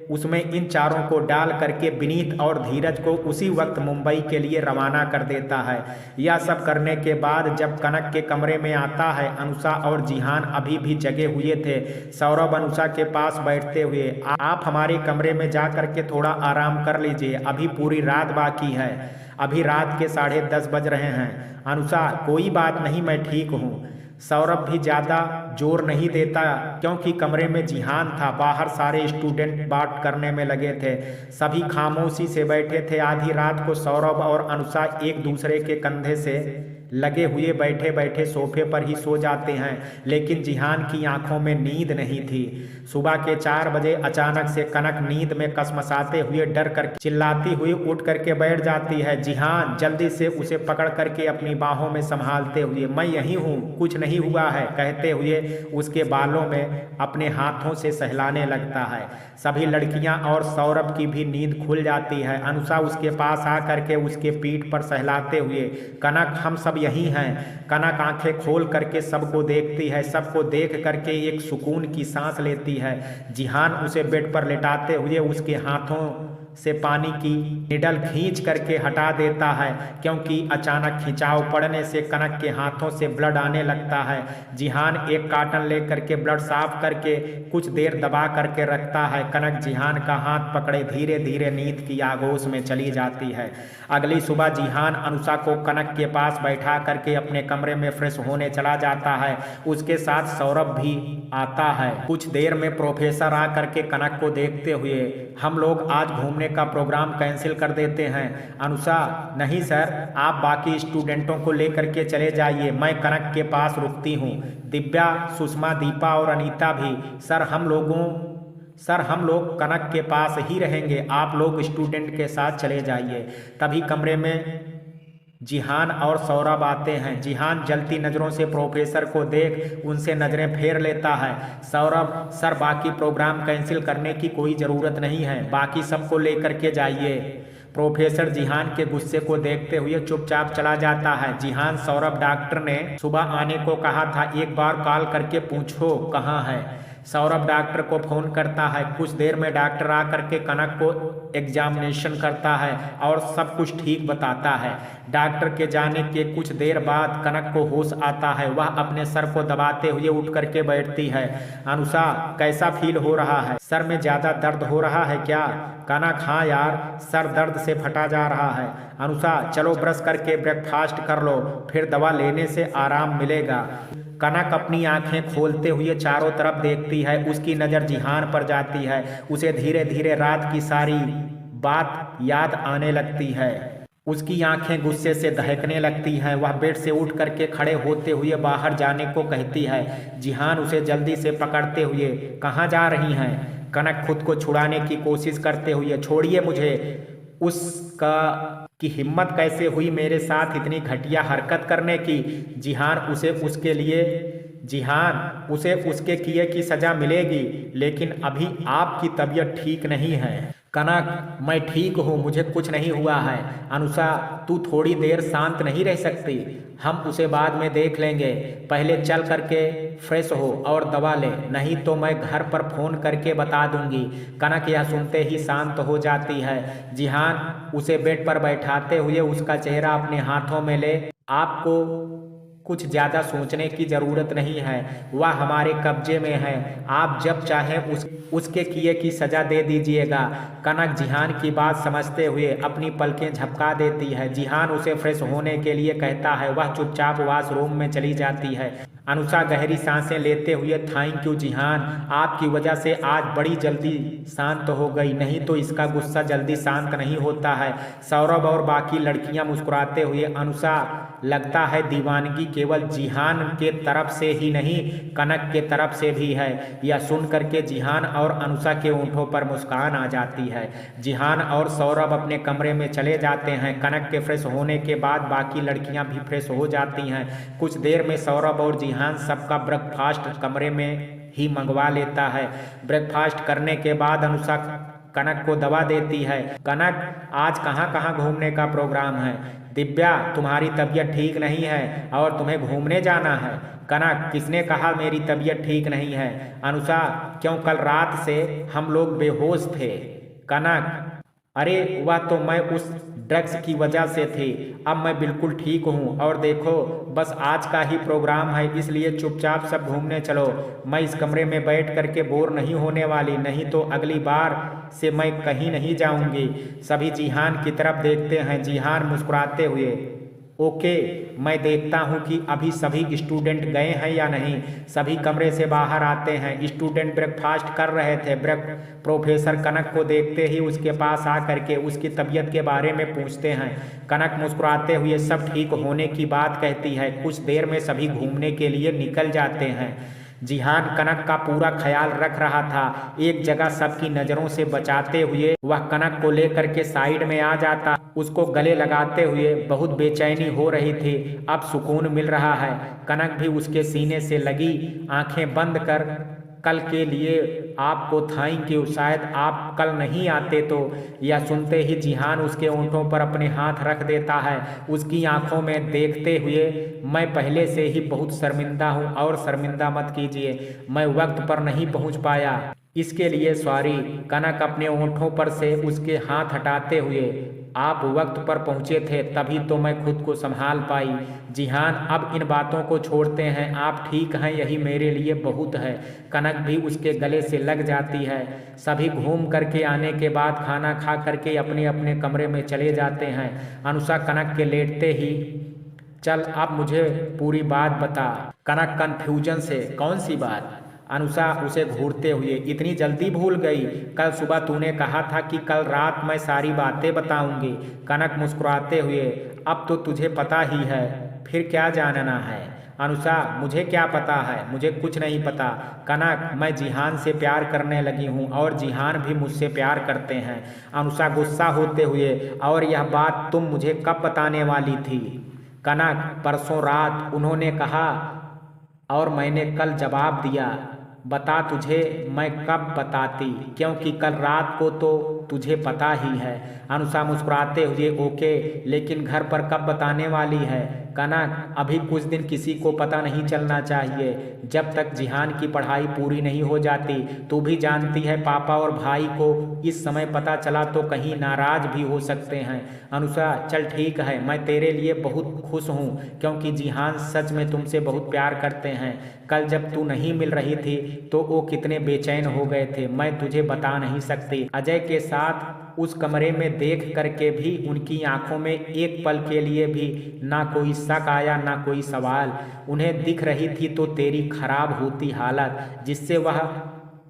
उसमें इन चारों को डाल करके विनीत और धीरज को उसी वक्त मुंबई के लिए रवाना कर देता है। यह सब करने के बाद जब कनक के कमरे में आता है, अनुषा और जिहान अभी भी जगे हुए थे। सौरभ अनुषा के पास बैठते हुए, आप हमारे कमरे में जा करके थोड़ा आराम कर लीजिए, अभी पूरी रात बाकी है। अभी रात के 10:30 बज रहे हैं। अनुषा, कोई बात नहीं, मैं ठीक हूँ। सौरभ भी ज़्यादा जोर नहीं देता क्योंकि कमरे में जिहान था। बाहर सारे स्टूडेंट बात करने में लगे थे। सभी खामोशी से बैठे थे। आधी रात को सौरभ और अनुषा एक दूसरे के कंधे से लगे हुए बैठे बैठे सोफे पर ही सो जाते हैं, लेकिन जिहान की आंखों में नींद नहीं थी। सुबह के 4 बजे अचानक से कनक नींद में कसमसाते हुए डर कर चिल्लाती हुई उठ करके बैठ जाती है। जिहान जल्दी से उसे पकड़ करके अपनी बाहों में संभालते हुए, मैं यहीं हूँ, कुछ नहीं हुआ है, कहते हुए उसके बालों में अपने हाथों से सहलाने लगता है। सभी लड़कियां और सौरभ की भी नींद खुल जाती है। अनुषा उसके पास आ करके उसके पीठ पर सहलाते हुए, कनक हम सब यही हैं। कनक आंखें खोल करके सबको देखती है। सबको देख करके एक सुकून की सांस लेती है। जिहान उसे बेड पर लेटाते हुए उसके हाथों से पानी की निडल खींच करके हटा देता है, क्योंकि अचानक खिंचाव पड़ने से कनक के हाथों से ब्लड आने लगता है। जिहान एक कार्टन लेकर के ब्लड साफ करके कुछ देर दबा करके रखता है। कनक जिहान का हाथ पकड़े धीरे धीरे नींद की आगोश में चली जाती है। अगली सुबह जिहान अनुषा को कनक के पास बैठा करके अपने कमरे में फ्रेश होने चला जाता है। उसके साथ सौरभ भी आता है। कुछ देर में प्रोफेसर आ करके कनक को देखते हुए, हम लोग आज घूमने का प्रोग्राम कैंसिल कर देते हैं। अनुषा, नहीं सर, आप बाकी स्टूडेंटों को लेकर के चले जाइए, मैं कनक के पास रुकती हूँ। दिव्या, सुषमा, दीपा और अनीता भी, सर हम लोग कनक के पास ही रहेंगे, आप लोग स्टूडेंट के साथ चले जाइए। तभी कमरे में जिहान और सौरभ आते हैं। जिहान जलती नज़रों से प्रोफेसर को देख उनसे नज़रें फेर लेता है। सौरभ, सर बाकी प्रोग्राम कैंसिल करने की कोई ज़रूरत नहीं है, बाकी सबको लेकर के जाइए। प्रोफेसर जिहान के गुस्से को देखते हुए चुपचाप चला जाता है। जिहान, सौरभ डॉक्टर ने सुबह आने को कहा था, एक बार कॉल करके पूछो कहाँ है। सौरभ डॉक्टर को फ़ोन करता है। कुछ देर में डॉक्टर आ करके कनक को एग्जामिनेशन करता है और सब कुछ ठीक बताता है। डॉक्टर के जाने के कुछ देर बाद कनक को होश आता है। वह अपने सर को दबाते हुए उठ करके बैठती है। अनुषा, कैसा फील हो रहा है? सर में ज़्यादा दर्द हो रहा है क्या? कनक, हाँ यार, सर दर्द से फटा जा रहा है। अनुषा, चलो ब्रश करके ब्रेकफास्ट कर लो, फिर दवा लेने से आराम मिलेगा। कनक अपनी आंखें खोलते हुए चारों तरफ देखती है। उसकी नज़र जिहान पर जाती है। उसे धीरे धीरे रात की सारी बात याद आने लगती है। उसकी आंखें गुस्से से दहकने लगती हैं। वह बेड से उठ करके खड़े होते हुए बाहर जाने को कहती है। जिहान उसे जल्दी से पकड़ते हुए, कहाँ जा रही हैं? कनक खुद को छुड़ाने की कोशिश करते हुए, छोड़िए मुझे। उसका की हिम्मत कैसे हुई मेरे साथ इतनी घटिया हरकत करने की? जिहान, उसे उसके किए की सज़ा मिलेगी, लेकिन अभी आपकी तबीयत ठीक नहीं है। कनक, मैं ठीक हूँ, मुझे कुछ नहीं हुआ है। अनुषा, तू थोड़ी देर शांत नहीं रह सकती? हम उसे बाद में देख लेंगे, पहले चल करके फ्रेश हो और दवा ले, नहीं तो मैं घर पर फ़ोन करके बता दूंगी। कनक यह सुनते ही शांत हो जाती है। जिहान उसे बेड पर बैठाते हुए उसका चेहरा अपने हाथों में ले, आपको कुछ ज़्यादा सोचने की ज़रूरत नहीं है, वह हमारे कब्जे में है, आप जब चाहें उसके किए की सज़ा दे दीजिएगा। कनक जिहान की बात समझते हुए अपनी पलकें झपका देती है। जिहान उसे फ्रेश होने के लिए कहता है। वह चुपचाप वॉशरूम में चली जाती है। अनुषा गहरी सांसें लेते हुए, थैंक यू जिहान, आपकी वजह से आज बड़ी जल्दी शांत हो गई, नहीं तो इसका गुस्सा जल्दी शांत नहीं होता है। सौरभ और बाकी लड़कियां मुस्कुराते हुए, अनुषा, लगता है दीवानगी केवल जिहान के तरफ से ही नहीं, कनक के तरफ से भी है। यह सुन करके जिहान और अनुषा के होंठों पर मुस्कान आ जाती है। जिहान और सौरभ अपने कमरे में चले जाते हैं। कनक के फ्रेश होने के बाद बाकी लड़कियां भी फ्रेश हो जाती हैं। कुछ देर में सौरभ और जिहान सबका ब्रेकफास्ट कमरे में ही मंगवा लेता है। ब्रेकफास्ट करने के बाद अनुषा कनक को दवा देती है। कनक, आज कहाँ कहाँ घूमने का प्रोग्राम है? दिव्या, तुम्हारी तबीयत ठीक नहीं है और तुम्हें घूमने जाना है। कनक, किसने कहा मेरी तबीयत ठीक नहीं है? अनुषा, क्यों, कल रात से हम लोग बेहोश थे। कनक, अरे वह तो मैं उस ड्रग्स की वजह से थी, अब मैं बिल्कुल ठीक हूँ, और देखो बस आज का ही प्रोग्राम है, इसलिए चुपचाप सब घूमने चलो। मैं इस कमरे में बैठ करके बोर नहीं होने वाली, नहीं तो अगली बार से मैं कहीं नहीं जाऊँगी। सभी जिहान की तरफ देखते हैं। जिहान मुस्कुराते हुए, ओके, मैं देखता हूँ कि अभी सभी स्टूडेंट गए हैं या नहीं। सभी कमरे से बाहर आते हैं। स्टूडेंट ब्रेकफास्ट कर रहे थे। प्रोफेसर कनक को देखते ही उसके पास आकर के उसकी तबीयत के बारे में पूछते हैं। कनक मुस्कुराते हुए सब ठीक होने की बात कहती है। कुछ देर में सभी घूमने के लिए निकल जाते हैं। जिहान कनक का पूरा ख्याल रख रहा था। एक जगह सबकी नज़रों से बचाते हुए वह कनक को लेकर के साइड में आ जाता। उसको गले लगाते हुए बहुत बेचैनी हो रही थी। अब सुकून मिल रहा है। कनक भी उसके सीने से लगी, आंखें बंद कर कल के लिए आपको थैंक यू, शायद आप कल नहीं आते तो। यह सुनते ही जिहान उसके होंठों पर अपने हाथ रख देता है, उसकी आंखों में देखते हुए। मैं पहले से ही बहुत शर्मिंदा हूँ और शर्मिंदा मत कीजिए, मैं वक्त पर नहीं पहुँच पाया, इसके लिए सॉरी। कनक अपने होंठों पर से उसके हाथ हटाते हुए, आप वक्त पर पहुँचे थे तभी तो मैं खुद को संभाल पाई। जिहान अब इन बातों को छोड़ते हैं, आप ठीक हैं यही मेरे लिए बहुत है। कनक भी उसके गले से लग जाती है। सभी घूम करके आने के बाद खाना खा करके अपने अपने कमरे में चले जाते हैं। अनुषा कनक के लेटते ही, चल अब मुझे पूरी बात बता। कनक कन्फ्यूजन से, कौन सी बात? अनुषा उसे घूरते हुए, इतनी जल्दी भूल गई? कल सुबह तूने कहा था कि कल रात मैं सारी बातें बताऊंगी। कनक मुस्कुराते हुए, अब तो तुझे पता ही है, फिर क्या जानना है? अनुषा, मुझे क्या पता है, मुझे कुछ नहीं पता। कनक, मैं जिहान से प्यार करने लगी हूँ और जिहान भी मुझसे प्यार करते हैं। अनुषा गुस्सा होते हुए, और यह बात तुम मुझे कब बताने वाली थी? कनक, परसों रात उन्होंने कहा और मैंने कल जवाब दिया। बता तुझे मैं कब बताती, क्योंकि कल रात को तो तुझे पता ही है। अनुषा मुस्कुराते हुए, ओके, लेकिन घर पर कब बताने वाली है? कनक, अभी कुछ दिन किसी को पता नहीं चलना चाहिए, जब तक जिहान की पढ़ाई पूरी नहीं हो जाती। तू भी जानती है पापा और भाई को इस समय पता चला तो कहीं नाराज भी हो सकते हैं। अनुषा, चल ठीक है, मैं तेरे लिए बहुत खुश हूँ क्योंकि जिहान सच में तुमसे बहुत प्यार करते हैं। कल जब तू नहीं मिल रही थी तो वो कितने बेचैन हो गए थे, मैं तुझे बता नहीं सकती। अजय के साथ उस कमरे में देख करके भी उनकी आंखों में एक पल के लिए भी ना कोई शक आया ना कोई सवाल। उन्हें दिख रही थी तो तेरी खराब होती हालत, जिससे वह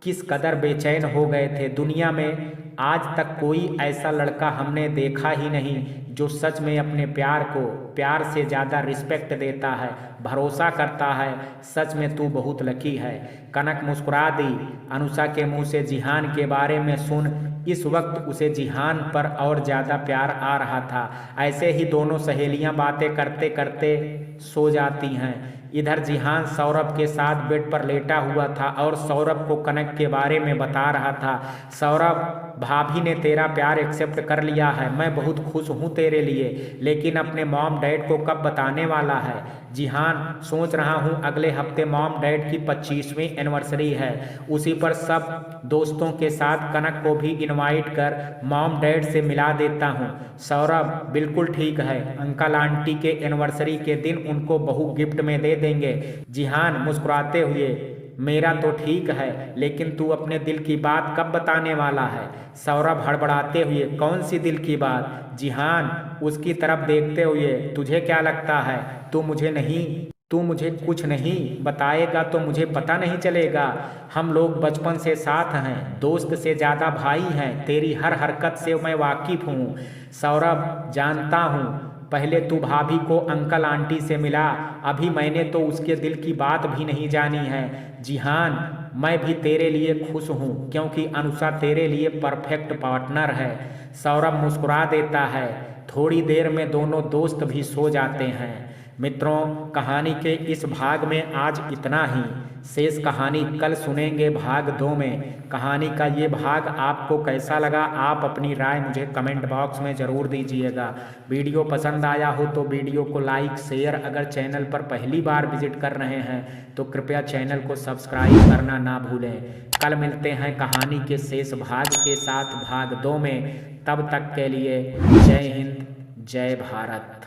किस कदर बेचैन हो गए थे। दुनिया में आज तक कोई ऐसा लड़का हमने देखा ही नहीं जो सच में अपने प्यार को प्यार से ज़्यादा रिस्पेक्ट देता है, भरोसा करता है। सच में तू बहुत लकी है। कनक मुस्कुरा दी। अनुषा के मुंह से जिहान के बारे में सुन इस वक्त उसे जिहान पर और ज़्यादा प्यार आ रहा था। ऐसे ही दोनों सहेलियां बातें करते करते सो जाती हैं। इधर जिहान सौरभ के साथ बेड पर लेटा हुआ था और सौरभ को कनक के बारे में बता रहा था। सौरभ, भाभी ने तेरा प्यार एक्सेप्ट कर लिया है, मैं बहुत खुश हूँ तेरे लिए, लेकिन अपने मॉम डैड को कब बताने वाला है? जिहान, सोच रहा हूँ अगले हफ्ते मॉम डैड की 25वीं एनिवर्सरी है, उसी पर सब दोस्तों के साथ कनक को भी इनवाइट कर मॉम डैड से मिला देता हूँ। सौरभ, बिल्कुल ठीक है, अंकल आंटी के एनिवर्सरी के दिन उनको बहू गिफ्ट में दे देंगे। जिहान मुस्कुराते हुए, मेरा तो ठीक है, लेकिन तू अपने दिल की बात कब बताने वाला है? सौरभ हड़बड़ाते हुए, कौन सी दिल की बात? जिहान उसकी तरफ देखते हुए, तुझे क्या लगता है तू मुझे कुछ नहीं बताएगा तो मुझे पता नहीं चलेगा? हम लोग बचपन से साथ हैं, दोस्त से ज़्यादा भाई हैं, तेरी हर हरकत से मैं वाकिफ़ हूँ। सौरभ, जानता हूँ, पहले तू भाभी को अंकल आंटी से मिला, अभी मैंने तो उसके दिल की बात भी नहीं जानी है। जिहान, मैं भी तेरे लिए खुश हूँ क्योंकि अनुषा तेरे लिए परफेक्ट पार्टनर है। सौरभ मुस्कुरा देता है। थोड़ी देर में दोनों दोस्त भी सो जाते हैं। मित्रों, कहानी के इस भाग में आज इतना ही। शेष कहानी कल सुनेंगे भाग 2 में। कहानी का ये भाग आपको कैसा लगा, आप अपनी राय मुझे कमेंट बॉक्स में ज़रूर दीजिएगा। वीडियो पसंद आया हो तो वीडियो को लाइक शेयर, अगर चैनल पर पहली बार विजिट कर रहे हैं तो कृपया चैनल को सब्सक्राइब करना ना भूलें। कल मिलते हैं कहानी के शेष भाग के साथ भाग 2 में। तब तक के लिए जय हिंद, जय भारत।